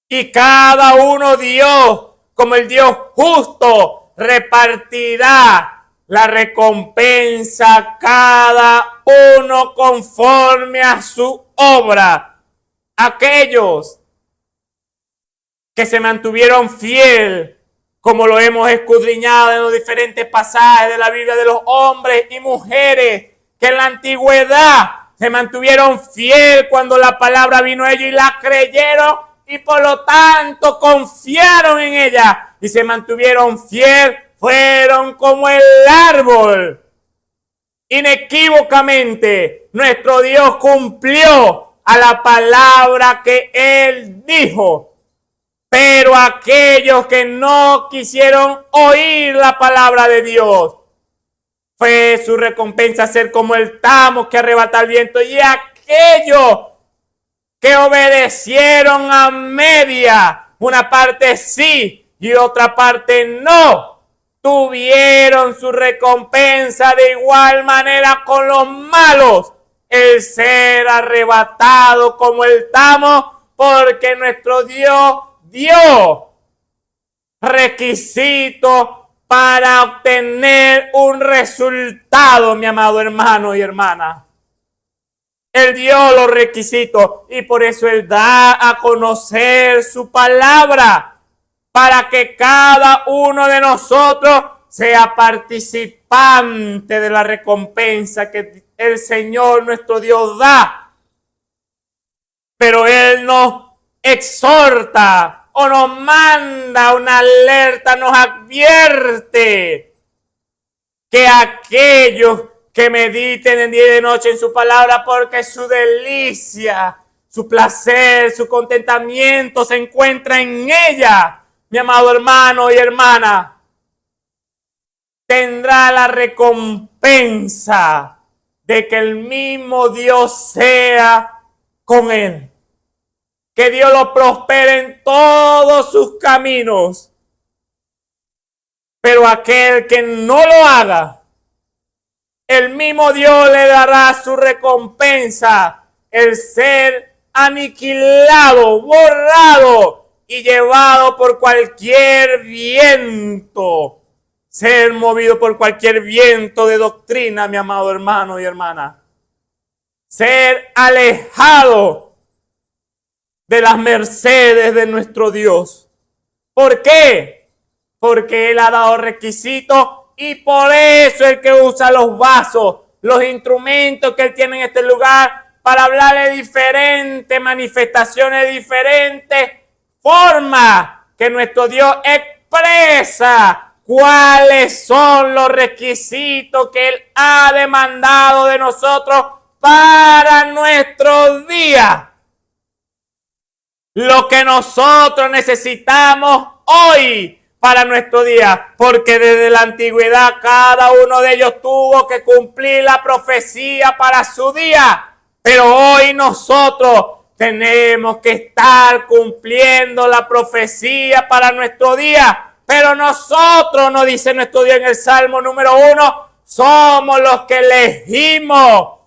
Y cada uno Dios, como el Dios justo, repartirá la recompensa a cada uno conforme a su obra. Aquellos que se mantuvieron fiel, como lo hemos escudriñado en los diferentes pasajes de la Biblia, de los hombres y mujeres que en la antigüedad se mantuvieron fiel cuando la palabra vino a ellos y la creyeron y por lo tanto confiaron en ella y se mantuvieron fiel, fueron como el árbol. Inequívocamente nuestro Dios cumplió a la palabra que Él dijo. Pero aquellos que no quisieron oír la palabra de Dios, fue su recompensa ser como el tamo que arrebata el viento. Y aquellos que obedecieron a media, una parte sí y otra parte no, tuvieron su recompensa de igual manera con los malos, el ser arrebatado como el tamo, porque nuestro Dios dio requisitos para obtener un resultado, mi amado hermano y hermana. Él dio los requisitos y por eso Él da a conocer su palabra para que cada uno de nosotros sea participante de la recompensa que el Señor nuestro Dios da. Pero Él nos exhorta o nos manda una alerta, nos advierte que aquellos que mediten en día y de noche en su palabra, porque su delicia, su placer, su contentamiento se encuentra en ella, mi amado hermano y hermana, tendrá la recompensa de que el mismo Dios sea con él. Que Dios lo prospere en todos sus caminos. Pero aquel que no lo haga, el mismo Dios le dará su recompensa, el ser aniquilado, borrado y llevado por cualquier viento. Ser movido por cualquier viento de doctrina, mi amado hermano y hermana. Ser alejado de las mercedes de nuestro Dios. ¿Por qué? Porque Él ha dado requisitos y por eso el que usa los vasos, los instrumentos que Él tiene en este lugar para hablarle diferentes manifestaciones, diferentes formas que nuestro Dios expresa cuáles son los requisitos que Él ha demandado de nosotros para nuestros días. Lo que nosotros necesitamos hoy para nuestro día, porque desde la antigüedad cada uno de ellos tuvo que cumplir la profecía para su día, pero hoy nosotros tenemos que estar cumpliendo la profecía para nuestro día, pero nosotros, nos dice nuestro Dios en el Salmo número 1, somos los que elegimos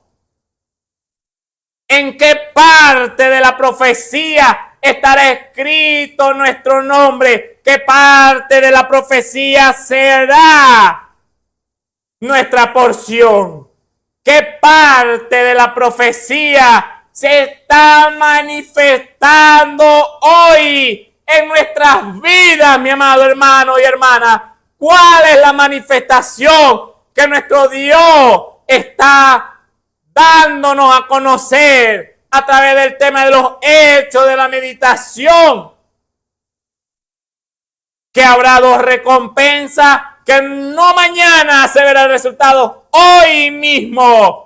en qué parte de la profecía estará escrito nuestro nombre, qué parte de la profecía será nuestra porción, qué parte de la profecía se está manifestando hoy en nuestras vidas, mi amado hermano y hermana. ¿Cuál es la manifestación que nuestro Dios está dándonos a conocer a través del tema de los hechos de la meditación? Que habrá dos recompensas, que no mañana se verá el resultado, hoy mismo.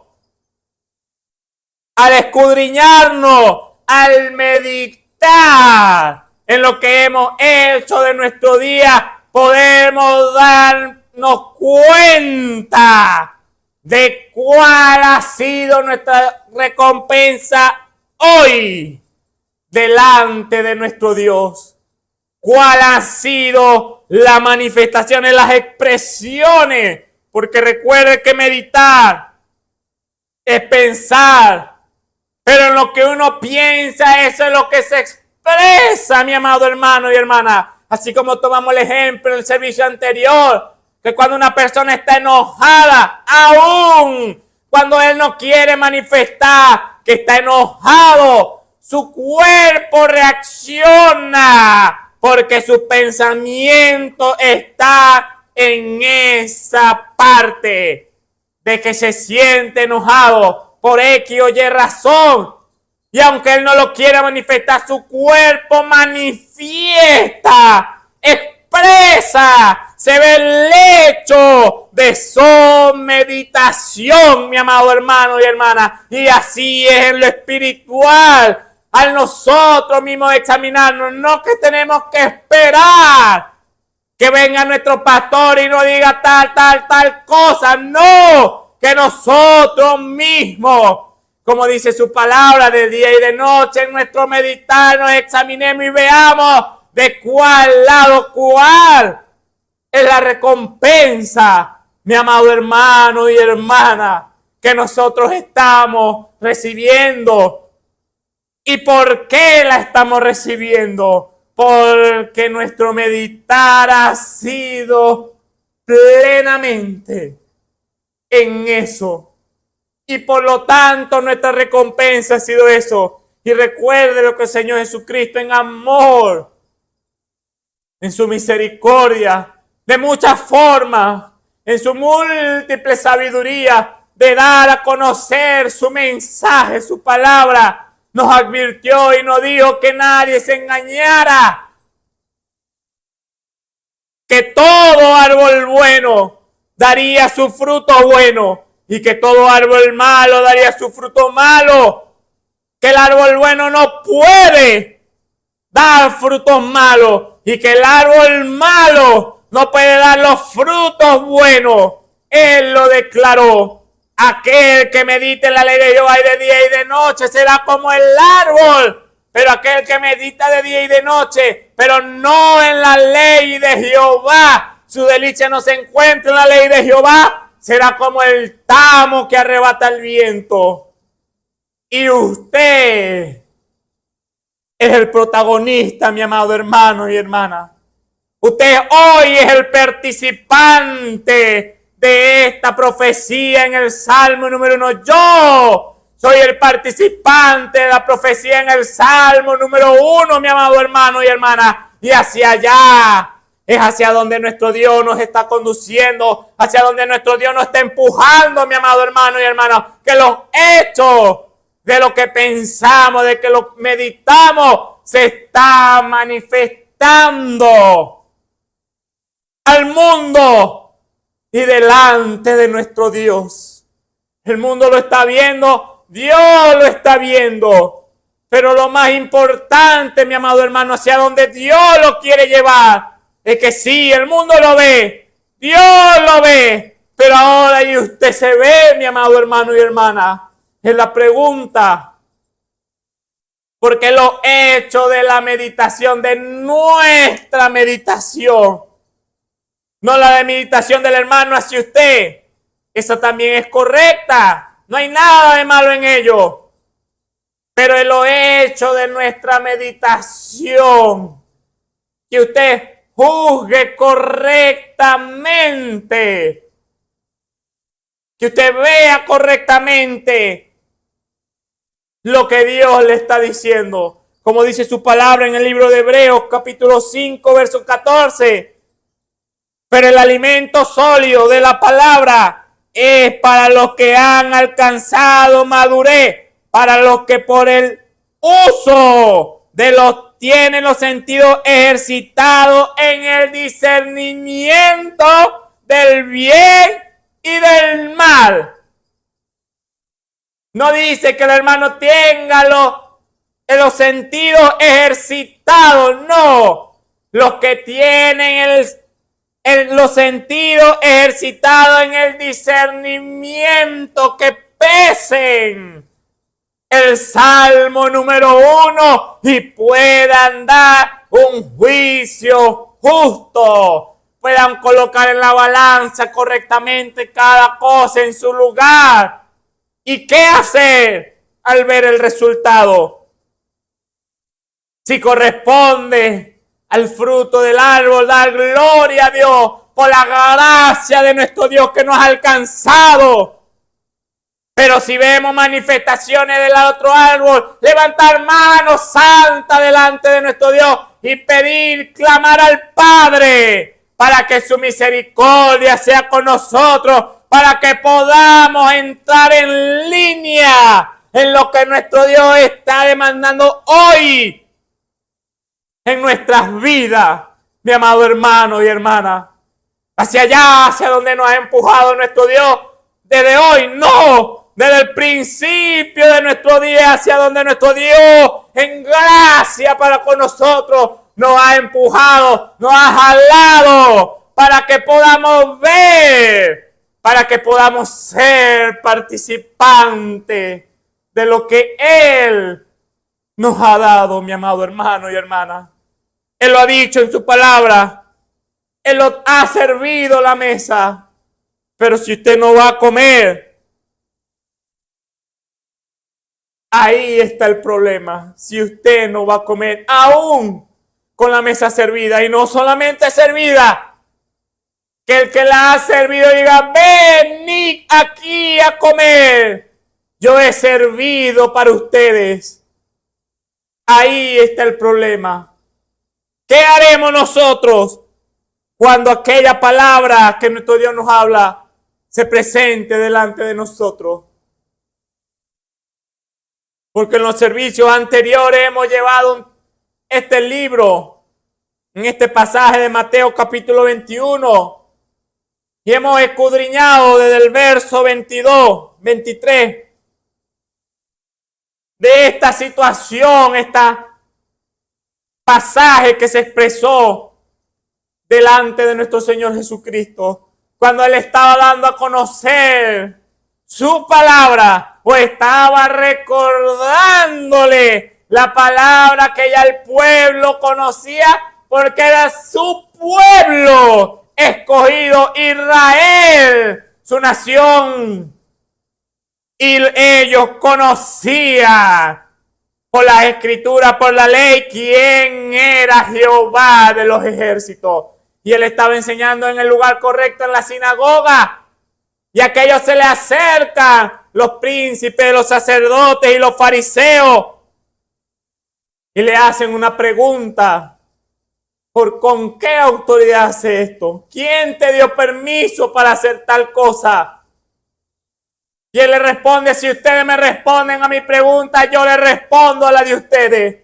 Al escudriñarnos, al meditar en lo que hemos hecho de nuestro día, podemos darnos cuenta de cuál ha sido nuestra recompensa hoy delante de nuestro Dios. ¿Cuál ha sido la manifestación en las expresiones? Porque recuerde que meditar es pensar, pero en lo que uno piensa, eso es lo que se expresa, mi amado hermano y hermana. Así como tomamos el ejemplo en el servicio anterior, que cuando una persona está enojada, aún cuando él no quiere manifestar que está enojado, su cuerpo reacciona porque su pensamiento está en esa parte de que se siente enojado por X o Y razón. Y aunque él no lo quiera manifestar, su cuerpo manifiesta, expresa, se ve el hecho de su meditación, mi amado hermano y hermana. Y así es en lo espiritual. Al nosotros mismos examinarnos, no que tenemos que esperar que venga nuestro pastor y nos diga tal cosa. No, que nosotros mismos, como dice su palabra, de día y de noche, en nuestro meditar nos examinemos y veamos de cuál lado, cuál es la recompensa, mi amado hermano y hermana, que nosotros estamos recibiendo. ¿Y por qué la estamos recibiendo? Porque nuestro meditar ha sido plenamente en eso. Y por lo tanto nuestra recompensa ha sido eso. Y recuerde lo que el Señor Jesucristo en amor, en su misericordia, de muchas formas, en su múltiple sabiduría, de dar a conocer su mensaje, su palabra, nos advirtió y nos dijo que nadie se engañara, que todo árbol bueno daría su fruto bueno y que todo árbol malo daría su fruto malo, que el árbol bueno no puede dar frutos malos y que el árbol malo no puede dar los frutos buenos. Él lo declaró. Aquel que medite en la ley de Jehová y de día y de noche será como el árbol. Pero aquel que medita de día y de noche, pero no en la ley de Jehová, su delicia no se encuentra en la ley de Jehová, será como el tamo que arrebata el viento. Y usted es el protagonista, mi amado hermano y hermana. Usted hoy es el participante de esta profecía en el Salmo número 1. Yo soy el participante de la profecía en el Salmo número 1, mi amado hermano y hermana. Y hacia allá es hacia donde nuestro Dios nos está conduciendo, hacia donde nuestro Dios nos está empujando, mi amado hermano y hermana. Que los hechos de lo que pensamos, de que lo meditamos, se está manifestando al mundo y delante de nuestro Dios. El mundo lo está viendo, Dios lo está viendo. Pero lo más importante, mi amado hermano, hacia donde Dios lo quiere llevar, es que sí, el mundo lo ve, Dios lo ve, pero ahora y usted se ve, mi amado hermano y hermana. Es la pregunta. Porque los hechos de la meditación, de nuestra meditación, no la de meditación del hermano hacia usted, esa también es correcta. No hay nada de malo en ello. Pero en lo hecho de nuestra meditación, que usted juzgue correctamente, que usted vea correctamente lo que Dios le está diciendo. Como dice su palabra en el libro de Hebreos, capítulo 5, verso 14. Pero el alimento sólido de la palabra es para los que han alcanzado madurez, para los que por el uso de los tienen los sentidos ejercitados en el discernimiento del bien y del mal. No dice que el hermano tenga los sentidos ejercitados, no. Los que tienen los sentidos ejercitados en el discernimiento, que pesen el Salmo número 1 y puedan dar un juicio justo, puedan colocar en la balanza correctamente cada cosa en su lugar. ¿Y qué hacer al ver el resultado? Si corresponde al fruto del árbol, dar gloria a Dios por la gracia de nuestro Dios que nos ha alcanzado. Pero si vemos manifestaciones del otro árbol, levantar manos santas delante de nuestro Dios y pedir, clamar al Padre para que su misericordia sea con nosotros, para que podamos entrar en línea en lo que nuestro Dios está demandando hoy en nuestras vidas, mi amado hermano y hermana. Hacia allá, hacia donde nos ha empujado nuestro Dios desde hoy, no, desde el principio de nuestro día, hacia donde nuestro Dios en gracia para con nosotros nos ha empujado, nos ha jalado para que podamos ver, para que podamos ser participantes de lo que Él nos ha dado, mi amado hermano y hermana. Él lo ha dicho en su palabra. Él lo ha servido la mesa. Pero si usted no va a comer, ahí está el problema. Si usted no va a comer, aún con la mesa servida, y no solamente servida, que el que la ha servido diga, venid aquí a comer. Yo he servido para ustedes. Ahí está el problema. ¿Qué haremos nosotros cuando aquella palabra que nuestro Dios nos habla se presente delante de nosotros? Porque en los servicios anteriores hemos llevado este libro, en este pasaje de Mateo capítulo 21, y hemos escudriñado desde el verso 22, 23, de esta situación, este pasaje que se expresó delante de nuestro Señor Jesucristo, cuando Él estaba dando a conocer su palabra, o estaba recordándole la palabra que ya el pueblo conocía, porque era su pueblo escogido, Israel, su nación. Y ellos conocían por las escrituras, por la ley, quién era Jehová de los ejércitos. Y él estaba enseñando en el lugar correcto, en la sinagoga. Y a aquellos se le acercan los príncipes, los sacerdotes y los fariseos. Y le hacen una pregunta. ¿Con qué autoridad hace esto? ¿Quién te dio permiso para hacer tal cosa? Y él le responde: si ustedes me responden a mi pregunta, yo le respondo a la de ustedes.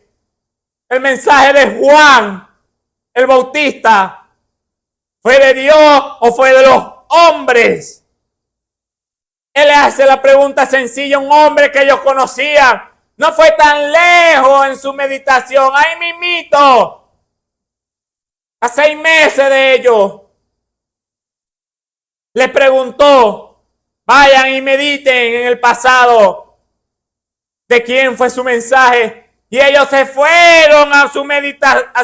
El mensaje de Juan el Bautista, ¿fue de Dios o fue de los hombres? Él le hace la pregunta sencilla a un hombre que ellos conocían. No fue tan lejos en su meditación. Ahí mismito, a 6 meses de ellos, le preguntó: vayan y mediten en el pasado de quién fue su mensaje. Y ellos se fueron a su meditar.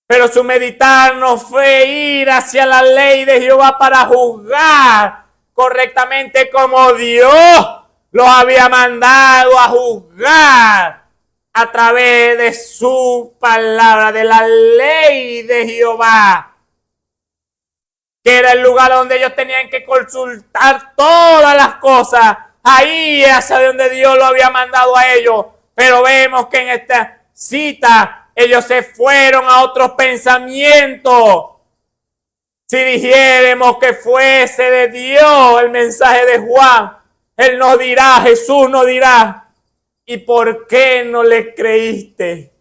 Pero su meditar no fue ir hacia la ley de Jehová para juzgar correctamente como Dios los había mandado a juzgar a través de su palabra, de la ley de Jehová, que era el lugar donde ellos tenían que consultar todas las cosas. Ahí es hacia donde Dios lo había mandado a ellos. Pero vemos que en esta cita ellos se fueron a otros pensamientos. Si dijéramos que fuese de Dios el mensaje de Juan, Él nos dirá, Jesús nos dirá: ¿y por qué no le creíste?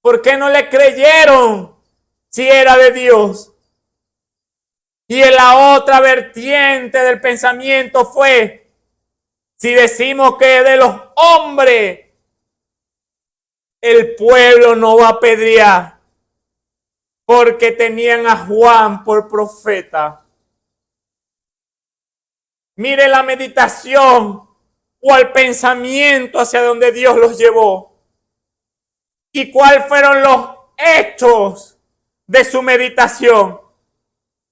¿Por qué no le creyeron si era de Dios? Y en la otra vertiente del pensamiento fue: si decimos que es de los hombres, el pueblo no va a apedrear, porque tenían a Juan por profeta. Mire la meditación o el pensamiento hacia donde Dios los llevó. ¿Y cuáles fueron los hechos de su meditación?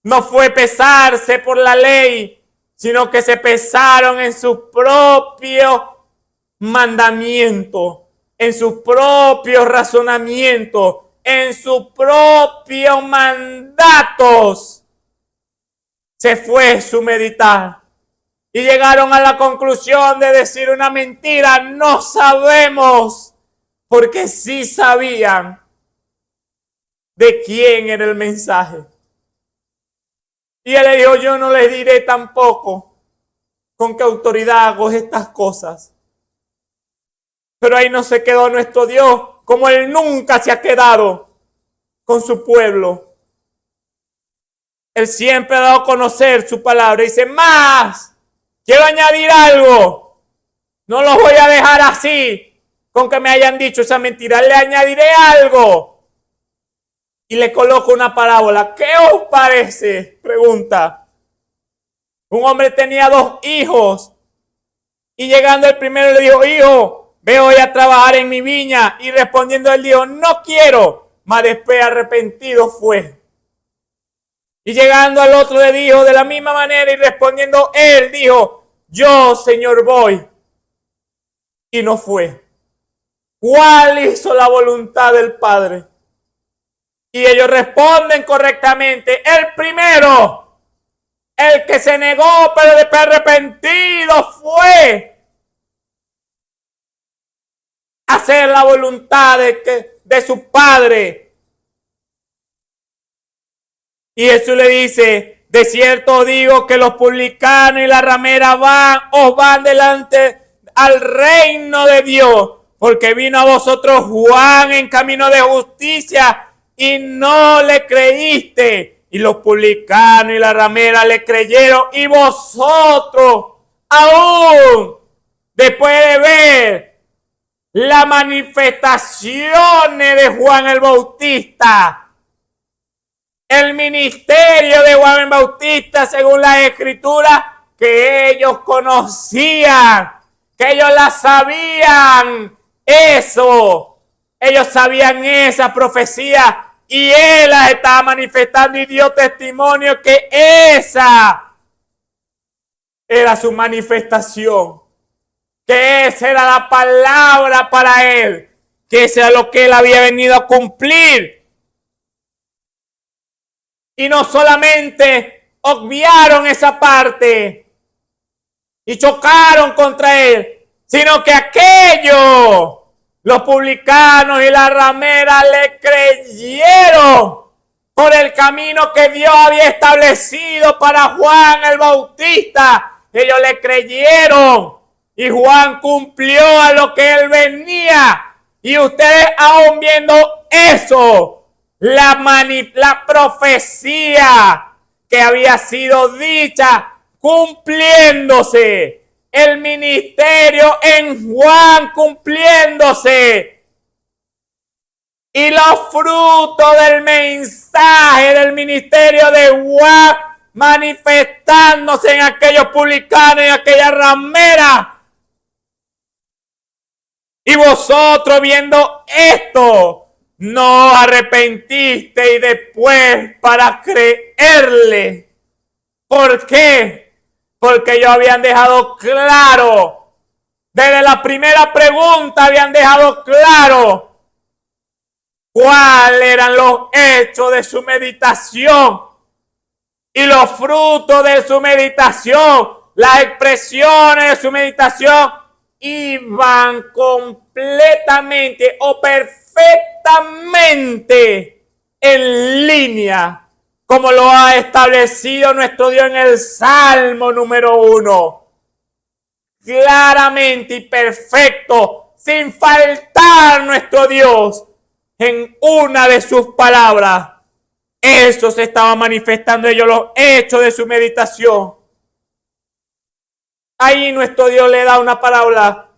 No fue pesarse por la ley, sino que se pesaron en sus propios mandamientos, en sus propios razonamientos, en sus propios mandatos. Se fue su meditar. Y llegaron a la conclusión de decir una mentira: no sabemos, porque sí sabían de quién era el mensaje. Y él le dijo: yo no les diré tampoco con qué autoridad hago estas cosas. Pero ahí no se quedó nuestro Dios, como Él nunca se ha quedado con su pueblo. Él siempre ha dado a conocer su palabra. Dice: más, quiero añadir algo. No los voy a dejar así, con que me hayan dicho esa mentira. Le añadiré algo. Y le coloco una parábola. ¿Qué os parece? Pregunta. Un hombre tenía 2 hijos. Y llegando el primero le dijo: hijo, ve hoy a trabajar en mi viña. Y respondiendo él dijo: no quiero. Mas después arrepentido fue. Y llegando al otro le dijo de la misma manera. Y respondiendo él dijo: yo, Señor, voy. Y no fue. ¿Cuál hizo la voluntad del Padre? Y ellos responden correctamente: el primero, el que se negó, pero después arrepentido fue a hacer la voluntad de su Padre. Y Jesús le dice: de cierto digo que los publicanos y la ramera os van delante al reino de Dios, porque vino a vosotros Juan en camino de justicia y no le creíste, y los publicanos y la ramera le creyeron, y vosotros aún después de ver las manifestaciones de Juan el Bautista, el ministerio de Juan el Bautista según las escrituras que ellos conocían, que ellos la sabían, eso, ellos sabían esa profecía y él las estaba manifestando y dio testimonio que esa era su manifestación, que esa era la palabra para él, que eso era lo que él había venido a cumplir. Y no solamente obviaron esa parte y chocaron contra él, sino que aquellos, los publicanos y la ramera, le creyeron por el camino que Dios había establecido para Juan el Bautista. Ellos le creyeron y Juan cumplió a lo que él venía. Y ustedes aún viendo eso, la profecía que había sido dicha cumpliéndose, el ministerio en Juan cumpliéndose y los frutos del mensaje del ministerio de Juan manifestándose en aquellos publicanos y aquella ramera. Y vosotros viendo esto, no arrepentiste y después para creerle. ¿Por qué? Porque ellos habían dejado claro, desde la primera pregunta habían dejado claro cuáles eran los hechos de su meditación y los frutos de su meditación, las expresiones de su meditación iban completamente o perfectamente en línea, como lo ha establecido nuestro Dios en el Salmo número 1. Claramente y perfecto, sin faltar nuestro Dios en una de sus palabras. Eso se estaba manifestando ellos, los hechos de su meditación. Ahí nuestro Dios le da una parábola,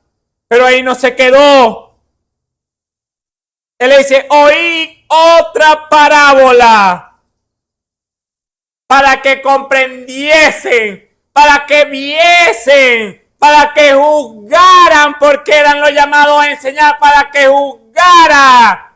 pero ahí no se quedó. Él le dice, oí otra parábola para que comprendiesen, para que viesen, para que juzgaran, porque eran los llamados a enseñar, para que juzgaran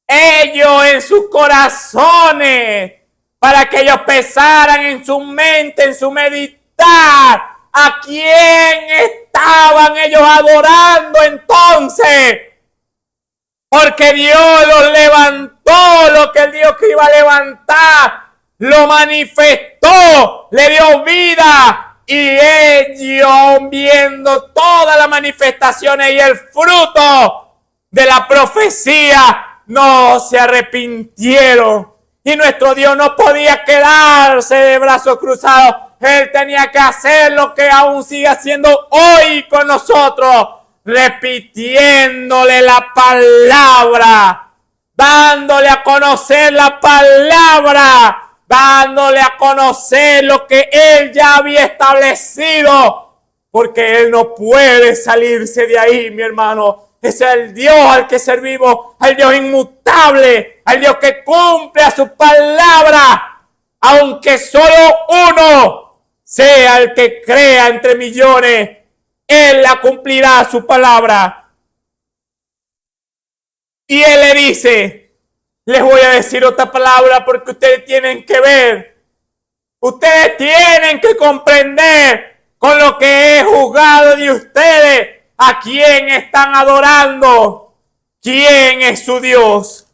ellos en sus corazones, para que ellos pensaran en su mente, en su meditar, a quién estaban ellos adorando entonces. Porque Dios los levantó, lo que el Dios que iba a levantar, lo manifestó, le dio vida. Y ellos, viendo todas las manifestaciones y el fruto de la profecía, no se arrepintieron. Y nuestro Dios no podía quedarse de brazos cruzados. Él tenía que hacer lo que aún sigue haciendo hoy con nosotros, repitiéndole la palabra, dándole a conocer la palabra, dándole a conocer lo que Él ya había establecido, porque Él no puede salirse de ahí, mi hermano. Es el Dios al que servimos, al Dios inmutable, al Dios que cumple a su palabra, aunque solo uno sea el que crea entre millones, Él la cumplirá su palabra. Y Él le dice, les voy a decir otra palabra porque ustedes tienen que ver, ustedes tienen que comprender con lo que he juzgado de ustedes, a quién están adorando, quién es su Dios,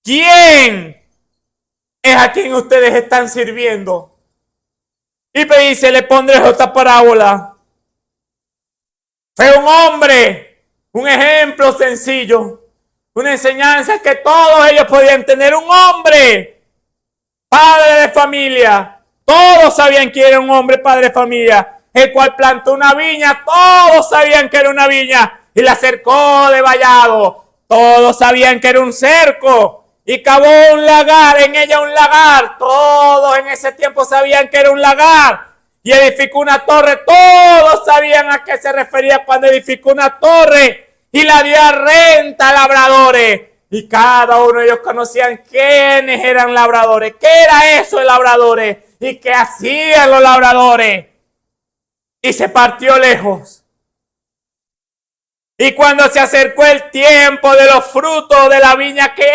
quién es a quien ustedes están sirviendo. Y me dice, le pondré otra parábola. Fue un hombre, un ejemplo sencillo, una enseñanza que todos ellos podían tener. Un hombre, padre de familia. Todos sabían que era un hombre padre de familia, el cual plantó una viña. Todos sabían que era una viña y la cercó de vallado. Todos sabían que era un cerco y cavó un lagar, en ella un lagar. Todos en ese tiempo sabían que era un lagar. Y edificó una torre. Todos sabían a qué se refería cuando edificó una torre y la dio a renta a labradores. Y cada uno de ellos conocían quiénes eran labradores, qué era eso de labradores y qué hacían los labradores. Y se partió lejos. Y cuando se acercó el tiempo de los frutos de la viña que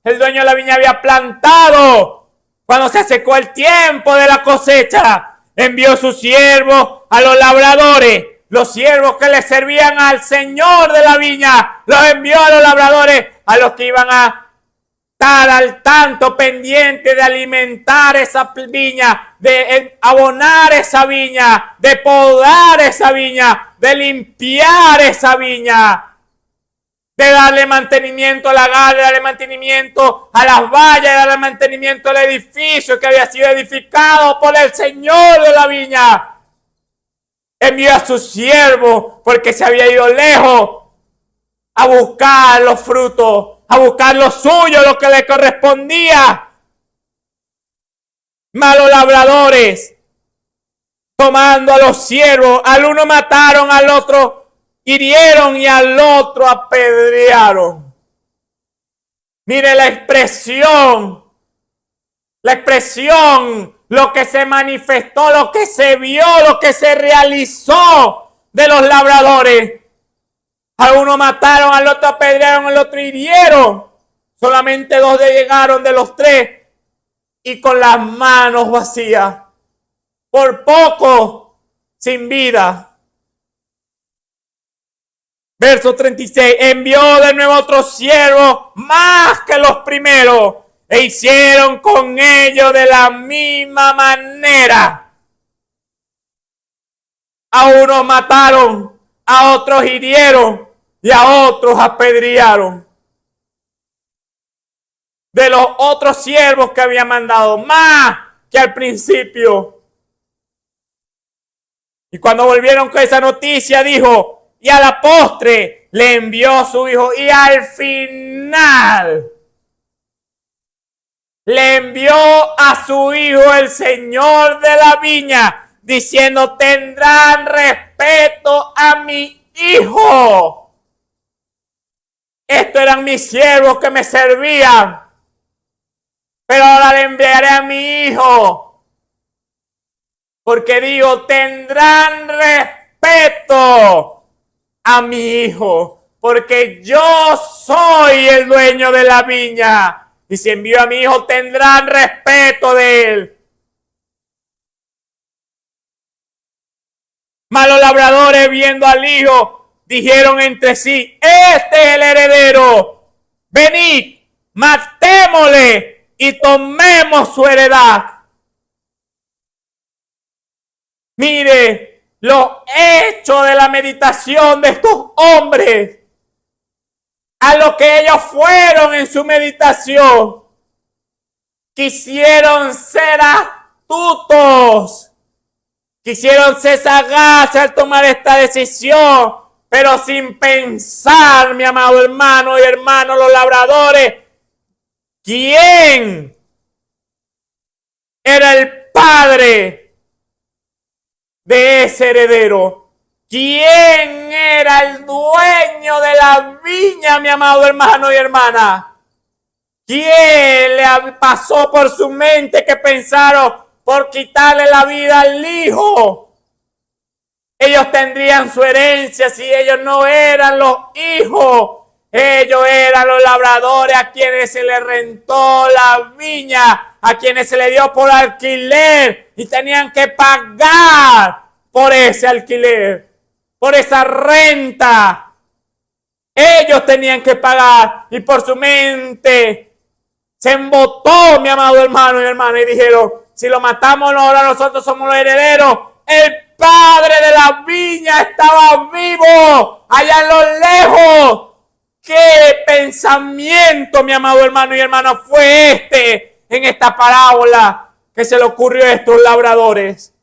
el dueño de la viña había plantado, cuando se acercó el tiempo de la cosecha, envió sus siervos a los labradores. Los siervos que le servían al señor de la viña, los envió a los labradores, a los que iban a estar al tanto pendiente de alimentar esa viña, de abonar esa viña, de podar esa viña, de limpiar esa viña, de darle mantenimiento al lagar, de darle mantenimiento a las vallas, de darle mantenimiento al edificio que había sido edificado por el señor de la viña. Envió a sus siervos porque se había ido lejos a buscar los frutos, a buscar lo suyo, lo que le correspondía. Malos labradores, tomando a los siervos, al uno mataron, al otro hirieron y al otro apedrearon. Mire la expresión, lo que se manifestó, lo que se vio, lo que se realizó de los labradores. A uno mataron, al otro apedrearon, al otro hirieron. Solamente 2 llegaron de los 3 y con las manos vacías. Por poco, sin vida. Verso 36. Envió de nuevo otros siervos más que los primeros e hicieron con ellos de la misma manera. A unos mataron, a otros hirieron y a otros apedrearon. De los otros siervos que había mandado, más que al principio. Y cuando volvieron con esa noticia, dijo, y a la postre le envió a su hijo, y al final le envió a su hijo el señor de la viña, diciendo, tendrán respeto a mi hijo. Estos eran mis siervos que me servían, pero ahora le enviaré a mi hijo. Porque digo, tendrán respeto a mi hijo, porque yo soy el dueño de la viña. Y si envío a mi hijo, tendrán respeto de él. Mas los labradores, viendo al hijo, dijeron entre sí, este es el heredero. Venid, matémosle y tomemos su heredad. Mire los hechos de la meditación de estos hombres. A lo que ellos fueron en su meditación. Quisieron ser astutos. Quisieron ser sagaces al tomar esta decisión. Pero sin pensar, mi amado hermano y hermano, los labradores, ¿quién era el padre de ese heredero? ¿Quién era el dueño de la viña, mi amado hermano y hermana? ¿Quién le pasó por su mente que pensaron por quitarle la vida al hijo? Ellos tendrían su herencia si ellos no eran los hijos. Ellos eran los labradores a quienes se les rentó la viña, a quienes se le dio por alquiler y tenían que pagar por ese alquiler, por esa renta. Ellos tenían que pagar y por su mente se embotó, mi amado hermano y hermana, y dijeron, si lo matamos ahora nosotros somos los herederos. El padre de la viña estaba vivo allá en lo lejos. ¿Qué pensamiento, mi amado hermano y hermana, fue este en esta parábola que se le ocurrió a estos labradores?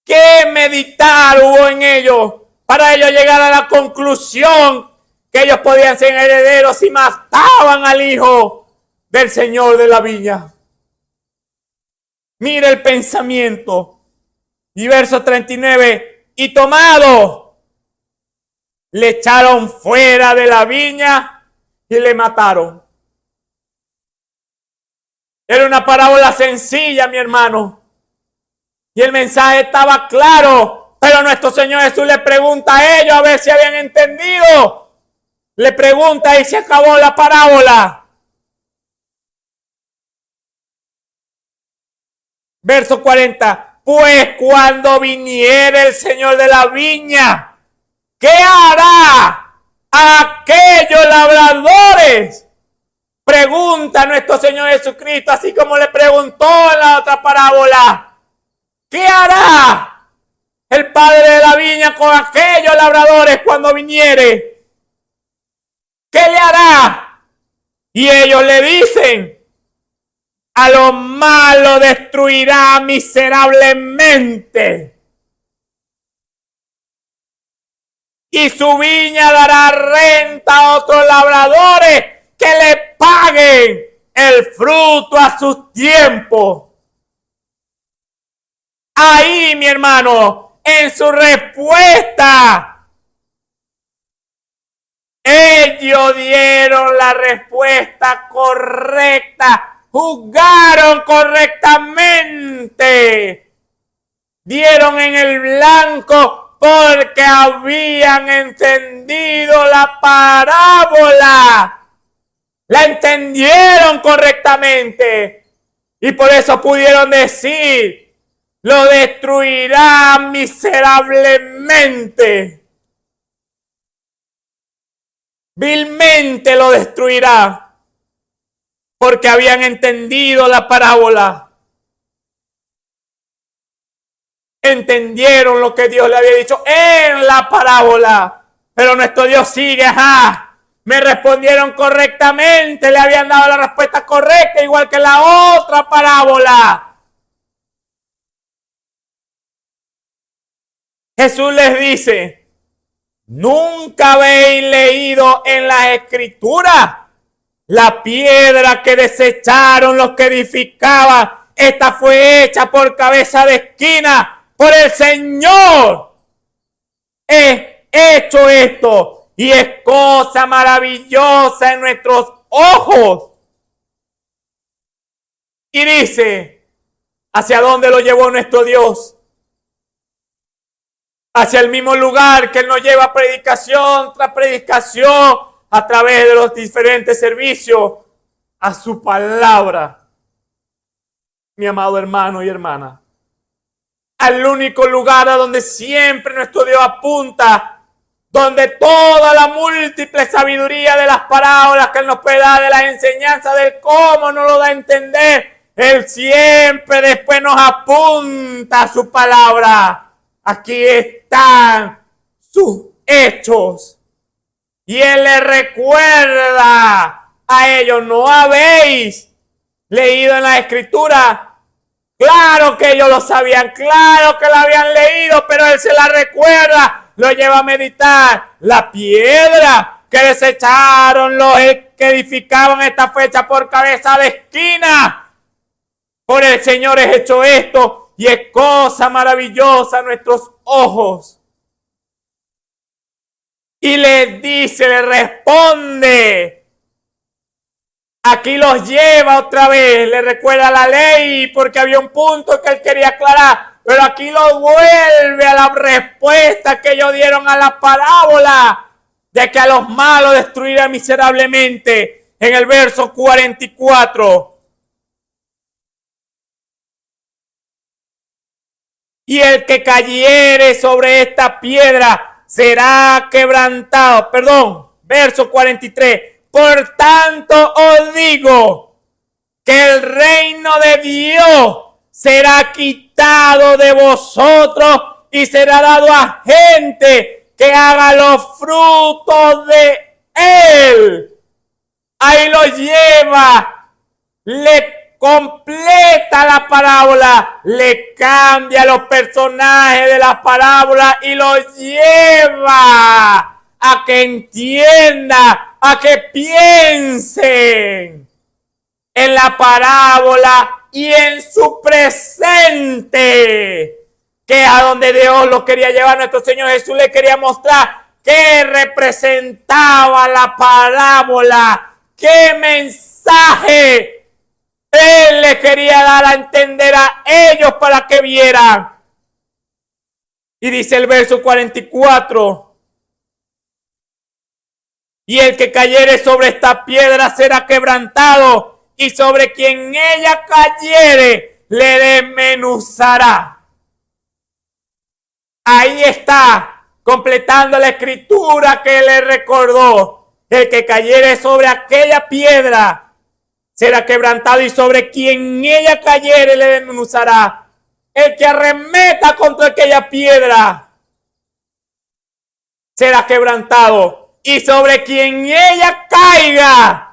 ¿Qué meditar hubo en ellos para ellos llegar a la conclusión que ellos podían ser herederos si mataban al hijo del señor de la viña? Mira el pensamiento. Y verso 39, y tomado, le echaron fuera de la viña y le mataron. Era una parábola sencilla, mi hermano. Y el mensaje estaba claro, pero nuestro Señor Jesús le pregunta a ellos a ver si habían entendido. Le pregunta y se acabó la parábola. Verso 40. Pues cuando viniere el Señor de la viña, ¿qué hará a aquellos labradores? Pregunta nuestro Señor Jesucristo, así como le preguntó en la otra parábola. ¿Qué hará el padre de la viña con aquellos labradores cuando viniere? ¿Qué le hará? Y ellos le dicen, a lo malo destruirá miserablemente, y su viña dará renta a otros labradores que le paguen el fruto a sus tiempos. Ahí, mi hermano, en su respuesta, ellos dieron la respuesta correcta, juzgaron correctamente, dieron en el blanco porque habían entendido la parábola, la entendieron correctamente y por eso pudieron decir, lo destruirá miserablemente. Vilmente lo destruirá. Porque habían entendido la parábola. Entendieron lo que Dios le había dicho en la parábola. Pero nuestro Dios sigue, me respondieron correctamente, le habían dado la respuesta correcta, igual que la otra parábola. Jesús les dice, ¿nunca habéis leído en las Escrituras la piedra que desecharon los que edificaban? Esta fue hecha por cabeza de esquina por el Señor. He hecho esto y es cosa maravillosa en nuestros ojos. Y dice, ¿hacia dónde lo llevó nuestro Dios? Hacia el mismo lugar que Él nos lleva predicación tras predicación a través de los diferentes servicios, a su palabra. Mi amado hermano y hermana, al único lugar a donde siempre nuestro Dios apunta, donde toda la múltiple sabiduría de las parábolas que Él nos puede dar, de las enseñanzas, del cómo nos lo da a entender, Él siempre después nos apunta a su palabra. Aquí están sus hechos. Y Él les recuerda a ellos, ¿no habéis leído en la Escritura? Claro que ellos lo sabían, claro que lo habían leído, pero Él se la recuerda, lo lleva a meditar. La piedra que desecharon los que edificaban esta fecha por cabeza de esquina. Por el Señor es hecho esto. Y es cosa maravillosa a nuestros ojos. Y les dice, les responde. Aquí los lleva otra vez, le recuerda la ley porque había un punto que él quería aclarar. Pero aquí lo vuelve a la respuesta que ellos dieron a la parábola de que a los malos destruirá miserablemente. En el verso 44. Y el que cayere sobre esta piedra será quebrantado. Verso 43. Por tanto os digo que el reino de Dios será quitado de vosotros y será dado a gente que haga los frutos de él. ahí lo lleva, le completa la parábola, le cambia los personajes de la parábola y lo lleva a que entienda, a que piensen en la parábola y en su presente, que es a donde Dios lo quería llevar. Nuestro Señor Jesús le quería mostrar qué representaba la parábola, qué mensaje Él le quería dar a entender a ellos para que vieran. Y dice el verso 44, y el que cayere sobre esta piedra será quebrantado, y sobre quien ella cayere le desmenuzará. Ahí está, completando la escritura que le recordó. El que cayere sobre aquella piedra será quebrantado, y sobre quien ella cayere le desmenuzará. El que arremeta contra aquella piedra será quebrantado, y sobre quien ella caiga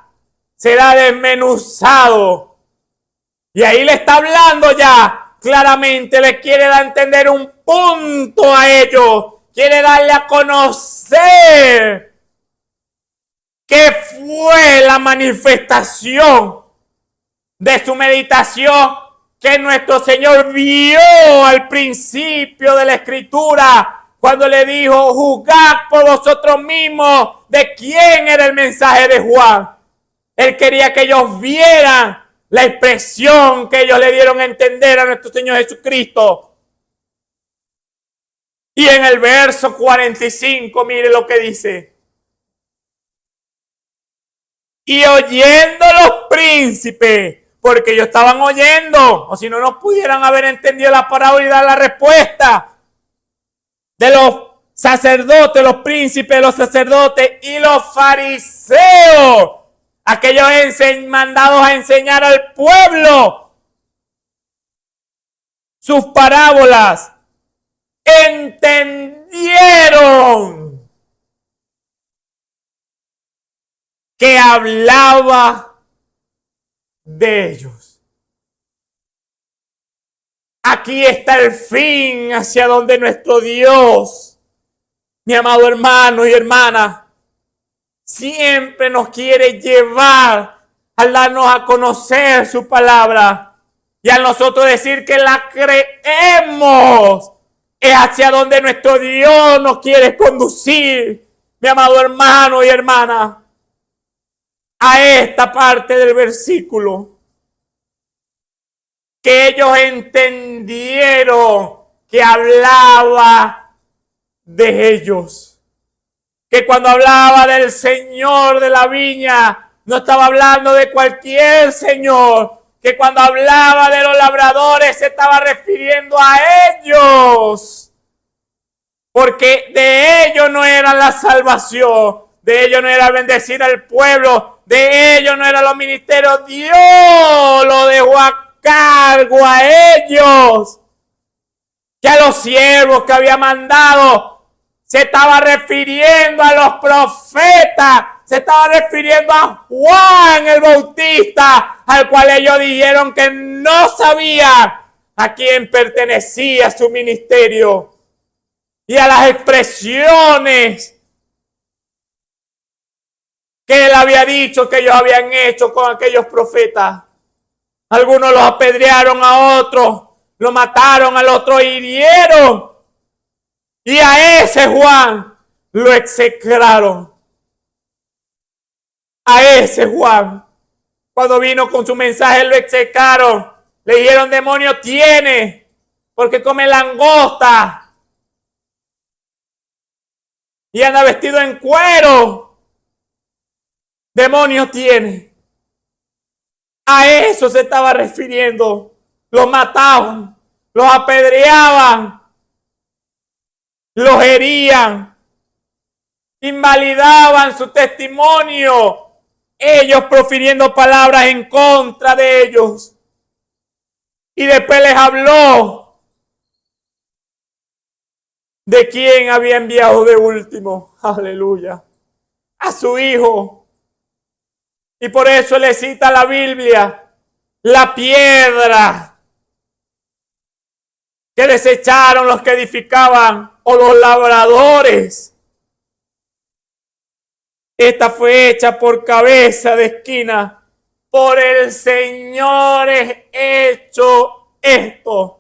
será desmenuzado. Y ahí le está hablando ya claramente, le quiere dar a entender un punto a ellos, quiere darle a conocer qué fue la manifestación de su meditación que nuestro Señor vio al principio de la escritura, cuando le dijo: juzgad por vosotros mismos de quién era el mensaje de Juan. Él quería que ellos vieran la expresión que ellos le dieron a entender a nuestro Señor Jesucristo. Y en el verso 45, mire lo que dice: y oyendo los príncipes, porque ellos estaban oyendo, o si no, no pudieran haber entendido la parábola y dar la respuesta, de los sacerdotes, los príncipes de los sacerdotes y los fariseos, aquellos mandados a enseñar al pueblo sus parábolas, entendieron que hablaba de ellos. Aquí está el fin hacia donde nuestro Dios, mi amado hermano y hermana, siempre nos quiere llevar al darnos a conocer su palabra y a nosotros decir que la creemos. Es hacia donde nuestro Dios nos quiere conducir, mi amado hermano y hermana, a esta parte del versículo. Que ellos entendieron que hablaba de ellos. Que cuando hablaba del Señor de la viña, no estaba hablando de cualquier Señor. Que cuando hablaba de los labradores, se estaba refiriendo a ellos. Porque de ellos no era la salvación. De ellos no era bendecir al pueblo. De ellos no era los ministerios. Dios lo dejó a cargo a ellos, que a los siervos que había mandado. Se estaba refiriendo a los profetas, se estaba refiriendo a Juan el Bautista, al cual ellos dijeron que no sabían a quién pertenecía su ministerio, y a las expresiones que él había dicho que ellos habían hecho con aquellos profetas. Algunos los apedrearon, a otros lo mataron, al otro hirieron. Y a ese Juan lo execraron. A ese Juan, cuando vino con su mensaje, lo execraron. Le dijeron: demonio tiene, porque come langosta y anda vestido en cuero. Demonio tiene. A eso se estaba refiriendo. Los mataban, los apedreaban, los herían, invalidaban su testimonio, ellos profiriendo palabras en contra de ellos. Y después les habló de quién había enviado de último. Aleluya. A su hijo. Y por eso le cita la Biblia la piedra que desecharon los que edificaban o los labradores. Esta fue hecha por cabeza de esquina. Por el Señor es hecho esto.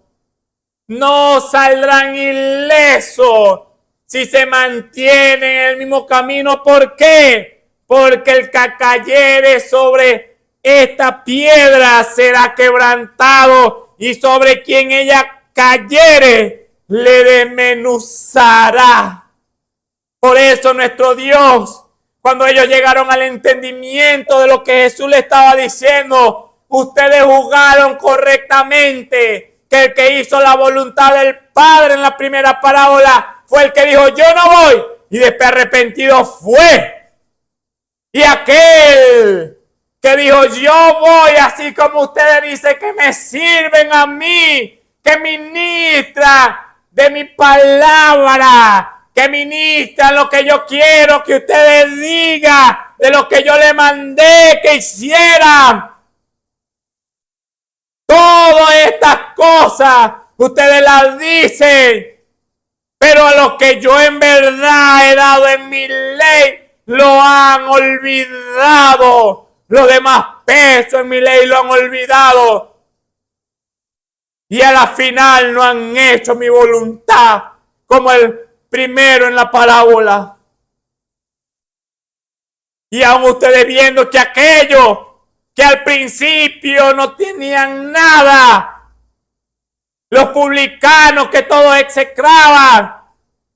No saldrán ilesos si se mantienen en el mismo camino. ¿Por qué? Porque el que cayere sobre esta piedra será quebrantado, y sobre quien ella cayere le desmenuzará. Por eso nuestro Dios, cuando ellos llegaron al entendimiento de lo que Jesús le estaba diciendo, ustedes juzgaron correctamente que el que hizo la voluntad del Padre en la primera parábola fue el que dijo, yo no voy, y después arrepentido fue. Y aquel que dijo, yo voy, así como ustedes dicen que me sirven a mí, que ministra de mi palabra, que ministra lo que yo quiero que ustedes digan, de lo que yo les mandé que hicieran. Todas estas cosas ustedes las dicen, pero a lo que yo en verdad he dado en mi ley, lo han olvidado. Los demás pesos en mi ley lo han olvidado. Y a la final no han hecho mi voluntad, como el primero en la parábola. Y aún ustedes viendo que aquellos que al principio no tenían nada, los publicanos que todos execraban,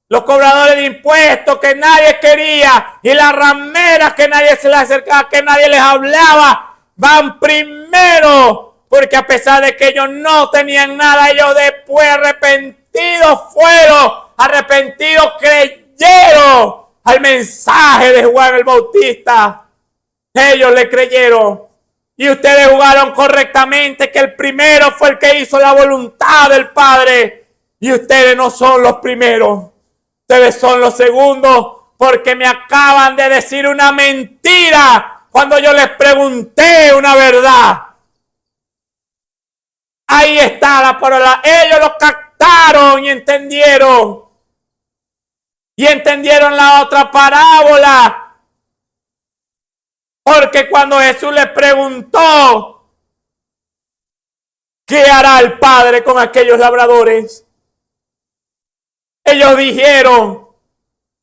los cobradores de impuestos que nadie quería, y las rameras que nadie se les acercaba, que nadie les hablaba, van primero, porque a pesar de que ellos no tenían nada, ellos después arrepentidos fueron, arrepentidos creyeron al mensaje de Juan el Bautista. Ellos le creyeron. Y ustedes jugaron correctamente que el primero fue el que hizo la voluntad del Padre. Y ustedes no son los primeros. Ustedes son los segundos, porque me acaban de decir una mentira cuando yo les pregunté una verdad. Ahí está la palabra. Ellos lo captaron y entendieron. Y entendieron la otra parábola. Porque cuando Jesús les preguntó, ¿qué hará el Padre con aquellos labradores? Ellos dijeron,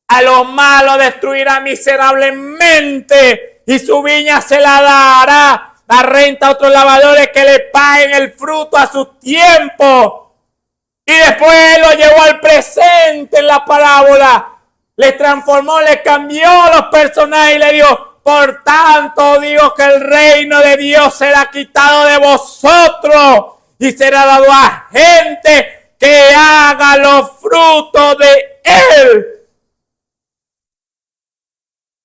a los malos destruirá miserablemente y su viña se la dará la renta a otros labradores que le paguen el fruto a su tiempo. Y después lo llevó al presente en la parábola. Le transformó, le cambió los personajes y le dijo, por tanto digo que el reino de Dios será quitado de vosotros y será dado a gente que haga los frutos de él.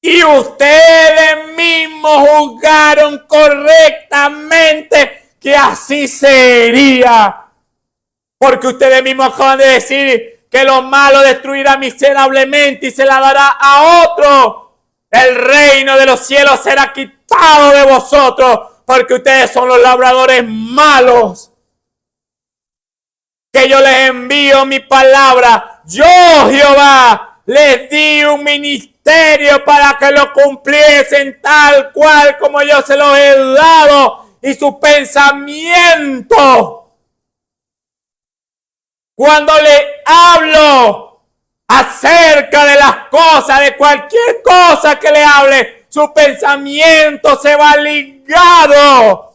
Y ustedes mismos juzgaron correctamente que así sería. Porque ustedes mismos acaban de decir que lo malo destruirá miserablemente y se la dará a otro. El reino de los cielos será quitado de vosotros, porque ustedes son los labradores malos. Que yo les envío mi palabra. Yo, Jehová, les di un ministerio para que lo cumpliesen tal cual como yo se los he dado. Y su pensamiento, cuando le hablo acerca de las cosas, de cualquier cosa que le hable, su pensamiento se va ligado.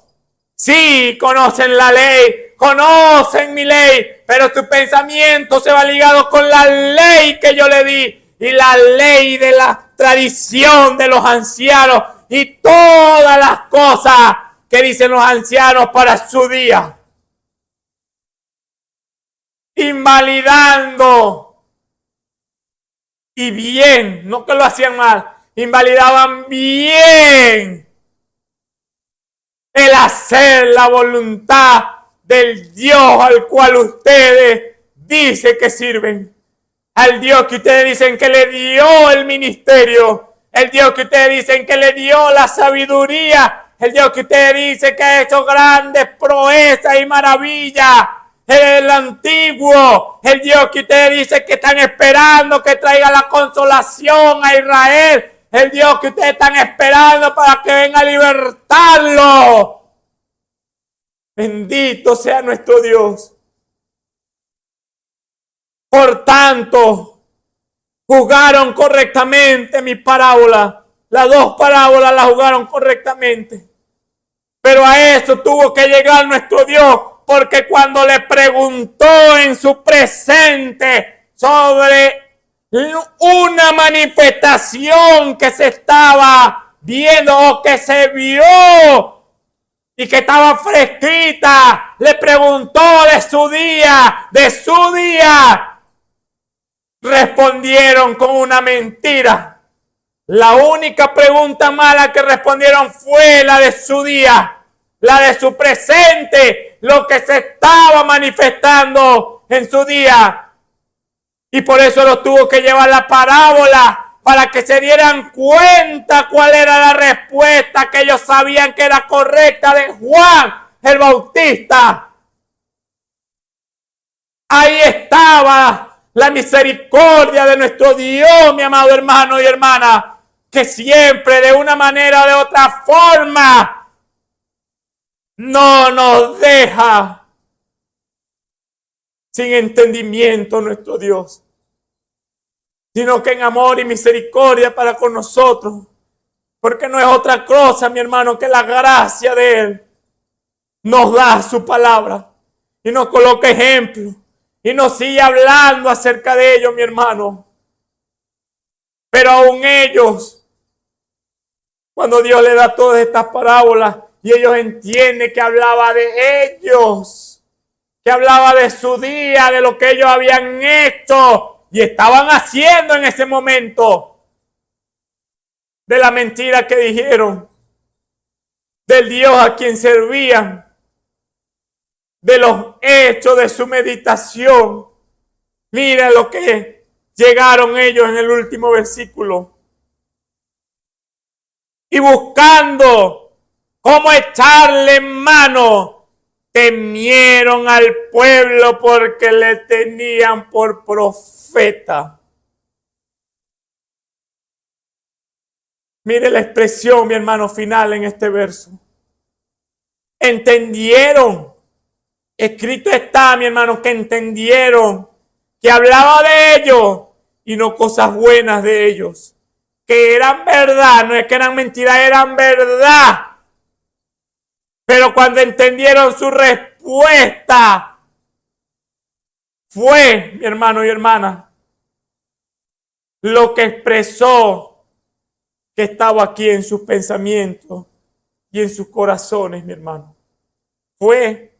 Sí, conocen la ley, conocen mi ley, pero su pensamiento se va ligado con la ley que yo le di y la ley de la tradición de los ancianos y todas las cosas que dicen los ancianos para su día. Invalidando, y bien, no que lo hacían mal, invalidaban bien el hacer la voluntad del Dios al cual ustedes dicen que sirven. Al Dios que ustedes dicen que le dio el ministerio, el Dios que ustedes dicen que le dio la sabiduría, el Dios que ustedes dicen que ha hecho grandes proezas y maravillas, el antiguo, el Dios que ustedes dicen que están esperando que traiga la consolación a Israel, el Dios que ustedes están esperando para que venga a libertarlo. Bendito sea nuestro Dios. Por tanto, jugaron correctamente mi parábola. Las dos parábolas las jugaron correctamente. Pero a eso tuvo que llegar nuestro Dios, porque cuando le preguntó en su presente sobre una manifestación que se estaba viendo o que se vio y que estaba fresquita, le preguntó de su día, respondieron con una mentira. La única pregunta mala que respondieron fue la de su día, la de su presente, lo que se estaba manifestando en su día. Y por eso los tuvo que llevar la parábola, para que se dieran cuenta cuál era la respuesta que ellos sabían que era correcta de Juan el Bautista. Ahí estaba la misericordia de nuestro Dios, mi amado hermano y hermana, que siempre de una manera o de otra forma no nos deja sin entendimiento nuestro Dios, sino que en amor y misericordia para con nosotros, porque no es otra cosa, mi hermano, que la gracia de Él nos da su palabra y nos coloca ejemplo y nos sigue hablando acerca de ellos, mi hermano. Pero aún ellos, cuando Dios le da todas estas parábolas y ellos entienden que hablaba de ellos, que hablaba de su día, de lo que ellos habían hecho y estaban haciendo en ese momento, de la mentira que dijeron, del Dios a quien servían, de los hechos de su meditación. Mira lo que llegaron ellos en el último versículo. Y buscando cómo echarle mano, temieron al pueblo porque le tenían por profeta. Mire la expresión, mi hermano, final en este verso. Entendieron. Escrito está, mi hermano, que entendieron que hablaba de ellos y no cosas buenas de ellos. Que eran verdad, no es que eran mentiras, eran verdad. Pero cuando entendieron su respuesta, fue, mi hermano y hermana, lo que expresó que estaba aquí en sus pensamientos y en sus corazones, mi hermano. Fue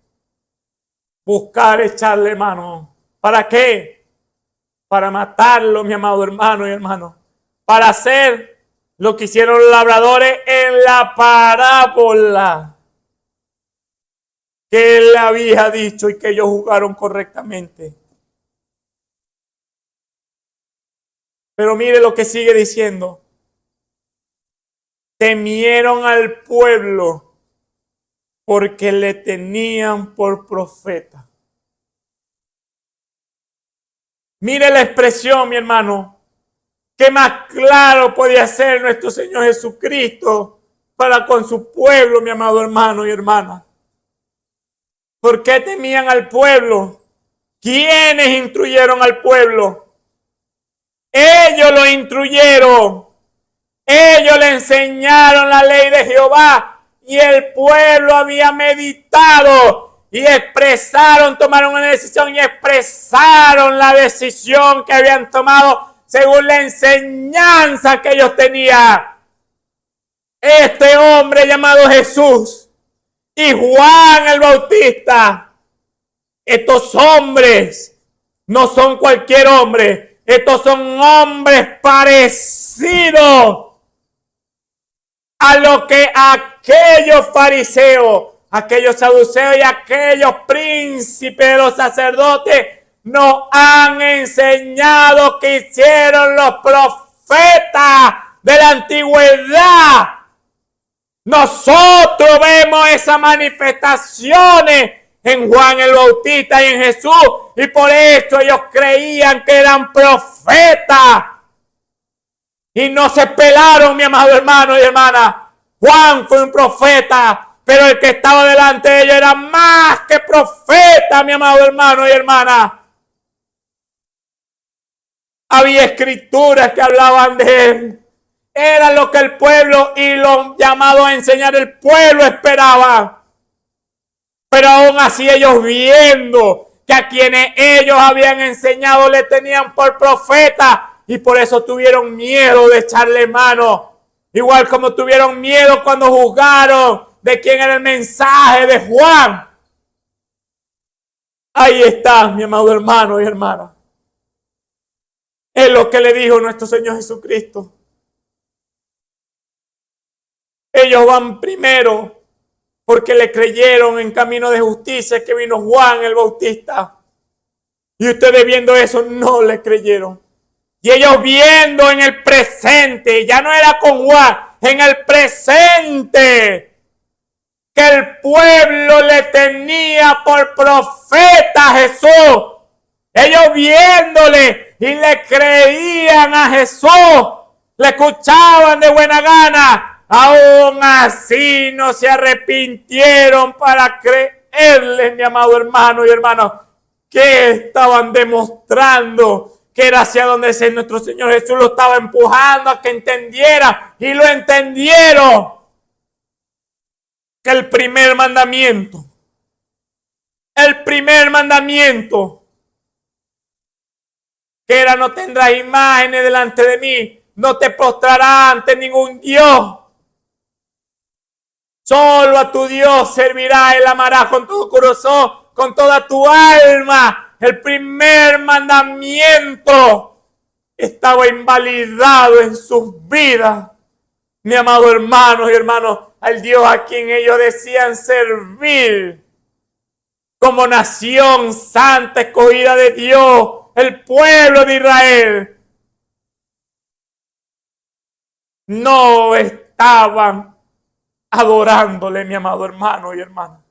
buscar echarle mano. ¿Para qué? Para matarlo, mi amado hermano y hermano. Para hacer lo que hicieron los labradores en la parábola que él había dicho y que ellos jugaron correctamente. Pero mire lo que sigue diciendo. Temieron al pueblo porque le tenían por profeta. Mire la expresión, mi hermano. ¿Qué más claro podía ser nuestro Señor Jesucristo para con su pueblo, mi amado hermano y hermana? ¿Por qué temían al pueblo? ¿Quiénes instruyeron al pueblo? Ellos lo instruyeron. Ellos le enseñaron la ley de Jehová y el pueblo había meditado y expresaron, tomaron una decisión y expresaron la decisión que habían tomado según la enseñanza que ellos tenían. Este hombre llamado Jesús y Juan el Bautista, estos hombres no son cualquier hombre, estos son hombres parecidos a lo que aquellos fariseos, aquellos saduceos y aquellos príncipes de los sacerdotes nos han enseñado que hicieron los profetas de la antigüedad. Nosotros vemos esas manifestaciones en Juan el Bautista y en Jesús, y por eso ellos creían que eran profetas. Y no se pelaron, mi amado hermano y hermana. Juan fue un profeta, pero el que estaba delante de ellos era más que profeta, mi amado hermano y hermana. Había escrituras que hablaban de él. Era lo que el pueblo y los llamados a enseñar el pueblo esperaban. Pero aún así ellos, viendo que a quienes ellos habían enseñado le tenían por profeta, y por eso tuvieron miedo de echarle mano. Igual como tuvieron miedo cuando juzgaron de quién era el mensaje de Juan. Ahí está, mi amado hermano y hermana. Es lo que le dijo nuestro Señor Jesucristo. Ellos van primero porque le creyeron en camino de justicia que vino Juan el Bautista. Y ustedes viendo eso no le creyeron. Y ellos viendo en el presente, ya no era con Juan, en el presente, que el pueblo le tenía por profeta a Jesús. Ellos viéndole y le creían a Jesús, le escuchaban de buena gana. Aún así no se arrepintieron para creerle, mi amado hermano y hermano, que estaban demostrando que era hacia donde nuestro Señor Jesús lo estaba empujando a que entendiera, y lo entendieron. Que el primer mandamiento, que era: no tendrás imágenes delante de mí, no te postrarás ante ningún Dios. Solo a tu Dios servirás y la amarás con todo corazón, con toda tu alma. El primer mandamiento estaba invalidado en sus vidas. Mi amado hermano y hermano, al Dios a quien ellos decían servir como nación santa, escogida de Dios, el pueblo de Israel, no estaban adorándole, mi amado hermano y hermana.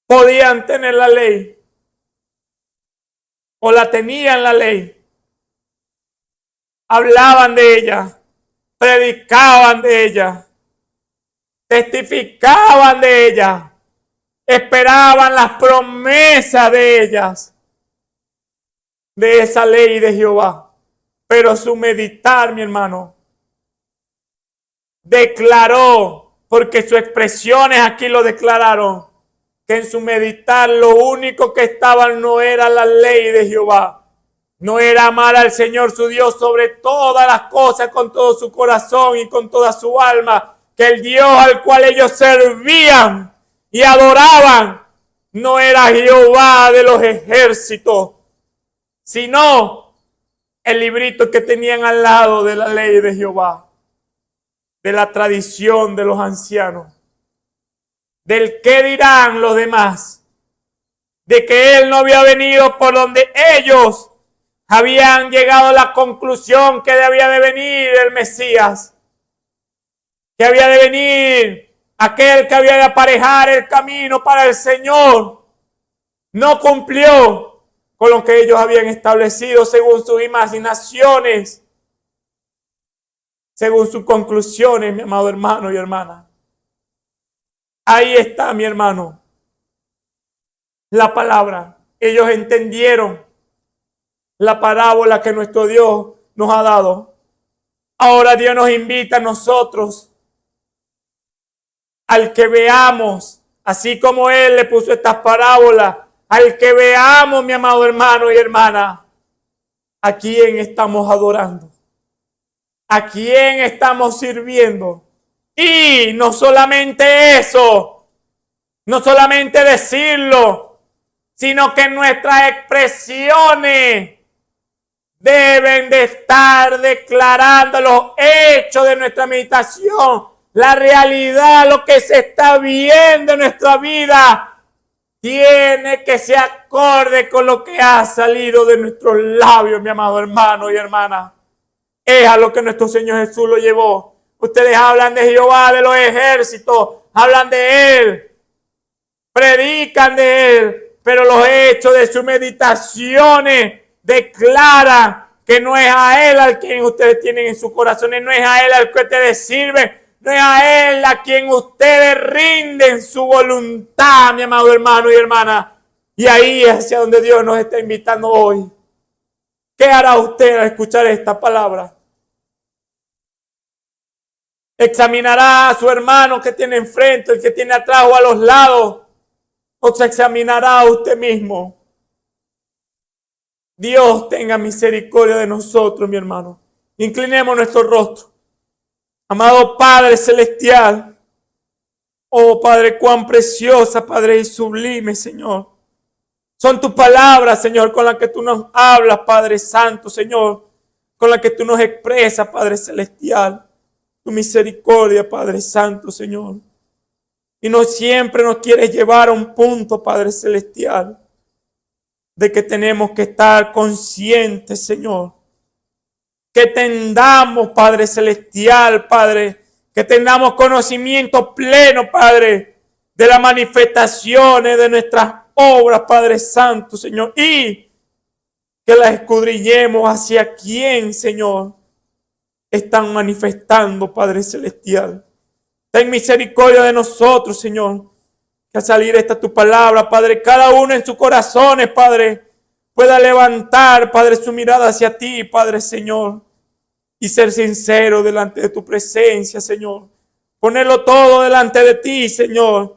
Podían tener la ley, o la tenían la ley, hablaban de ella, predicaban de ella, testificaban de ella, esperaban las promesas de ellas, de esa ley de Jehová. Pero su meditar, mi hermano, declaró, porque sus expresiones aquí lo declararon, que en su meditar lo único que estaban no era la ley de Jehová, no era amar al Señor su Dios sobre todas las cosas, con todo su corazón y con toda su alma, que el Dios al cual ellos servían y adoraban no era Jehová de los ejércitos, sino el librito que tenían al lado de la ley de Jehová, de la tradición de los ancianos, del qué dirán los demás, de que él no había venido por donde ellos habían llegado a la conclusión que debía de venir el Mesías, que había de venir aquel que había de aparejar el camino para el Señor. No cumplió con lo que ellos habían establecido según sus imaginaciones, según sus conclusiones, mi amado hermano y hermana. Ahí está, mi hermano, la palabra. Ellos entendieron la parábola que nuestro Dios nos ha dado. Ahora Dios nos invita a nosotros al que veamos, así como Él le puso estas parábolas, al que veamos, mi amado hermano y hermana, a quién estamos adorando, a quién estamos sirviendo. Y no solamente eso, no solamente decirlo, sino que nuestras expresiones deben de estar declarando los hechos de nuestra meditación, la realidad, lo que se está viendo en nuestra vida, tiene que ser acorde con lo que ha salido de nuestros labios, mi amado hermano y hermana. Es a lo que nuestro Señor Jesús lo llevó. Ustedes hablan de Jehová de los ejércitos, hablan de Él, predican de Él, pero los hechos de sus meditaciones declaran que no es a Él al quien ustedes tienen en sus corazones, no es a Él al que ustedes sirven, no es a Él a quien ustedes rinden su voluntad, mi amado hermano y hermana. Y ahí es hacia donde Dios nos está invitando hoy. ¿Qué hará usted al escuchar esta palabra? ¿Examinará a su hermano que tiene enfrente, el que tiene atrás o a los lados? ¿O se examinará a usted mismo? Dios tenga misericordia de nosotros, mi hermano. Inclinemos nuestro rostro. Amado Padre Celestial, oh Padre, cuán preciosa, Padre, y sublime, Señor. Son tus palabras, Señor, con las que tú nos hablas, Padre Santo, Señor. Con las que tú nos expresas, Padre Celestial. Tu misericordia, Padre Santo, Señor. Y no siempre nos quieres llevar a un punto, Padre Celestial, de que tenemos que estar conscientes, Señor. Que tengamos, Padre Celestial, Padre, que tengamos conocimiento pleno, Padre, de las manifestaciones de nuestras obras, Padre Santo, Señor, y que las escudriñemos hacia quién, Señor, están manifestando, Padre Celestial. Ten misericordia de nosotros, Señor, que al salir esta tu palabra, Padre, cada uno en sus corazones, Padre, pueda levantar, Padre, su mirada hacia ti, Padre Señor, y ser sincero delante de tu presencia, Señor. Ponerlo todo delante de ti, Señor,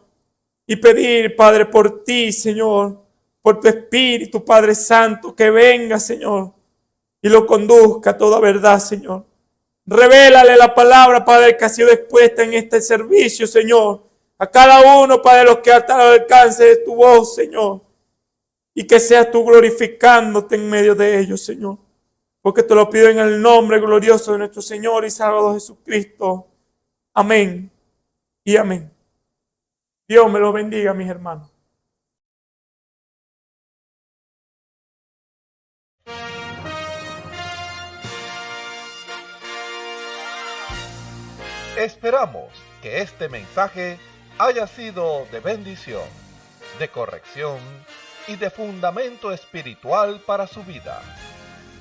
y pedir, Padre, por ti, Señor, por tu Espíritu, Padre Santo, que venga, Señor, y lo conduzca a toda verdad, Señor. Revélale la palabra, Padre, que ha sido expuesta en este servicio, Señor, a cada uno, Padre, los que están al alcance de tu voz, Señor, y que seas tú glorificándote en medio de ellos, Señor, porque te lo pido en el nombre glorioso de nuestro Señor y Salvador Jesucristo. Amén y amén. Dios me lo bendiga, mis hermanos. Esperamos que este mensaje haya sido de bendición, de corrección y de fundamento espiritual para su vida.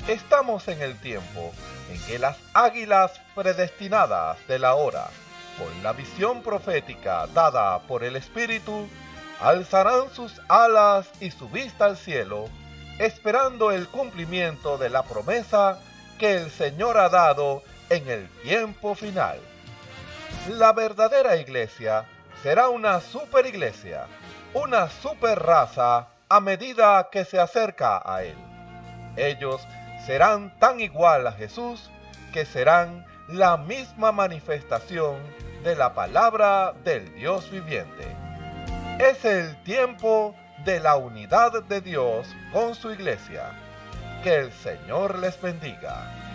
Estamos en el tiempo en que las águilas predestinadas de la hora, con la visión profética dada por el Espíritu, alzarán sus alas y su vista al cielo, esperando el cumplimiento de la promesa que el Señor ha dado en el tiempo final. La verdadera iglesia será una superiglesia, una superraza a medida que se acerca a Él. Ellos serán tan igual a Jesús que serán la misma manifestación de la palabra del Dios viviente. Es el tiempo de la unidad de Dios con su iglesia. Que el Señor les bendiga.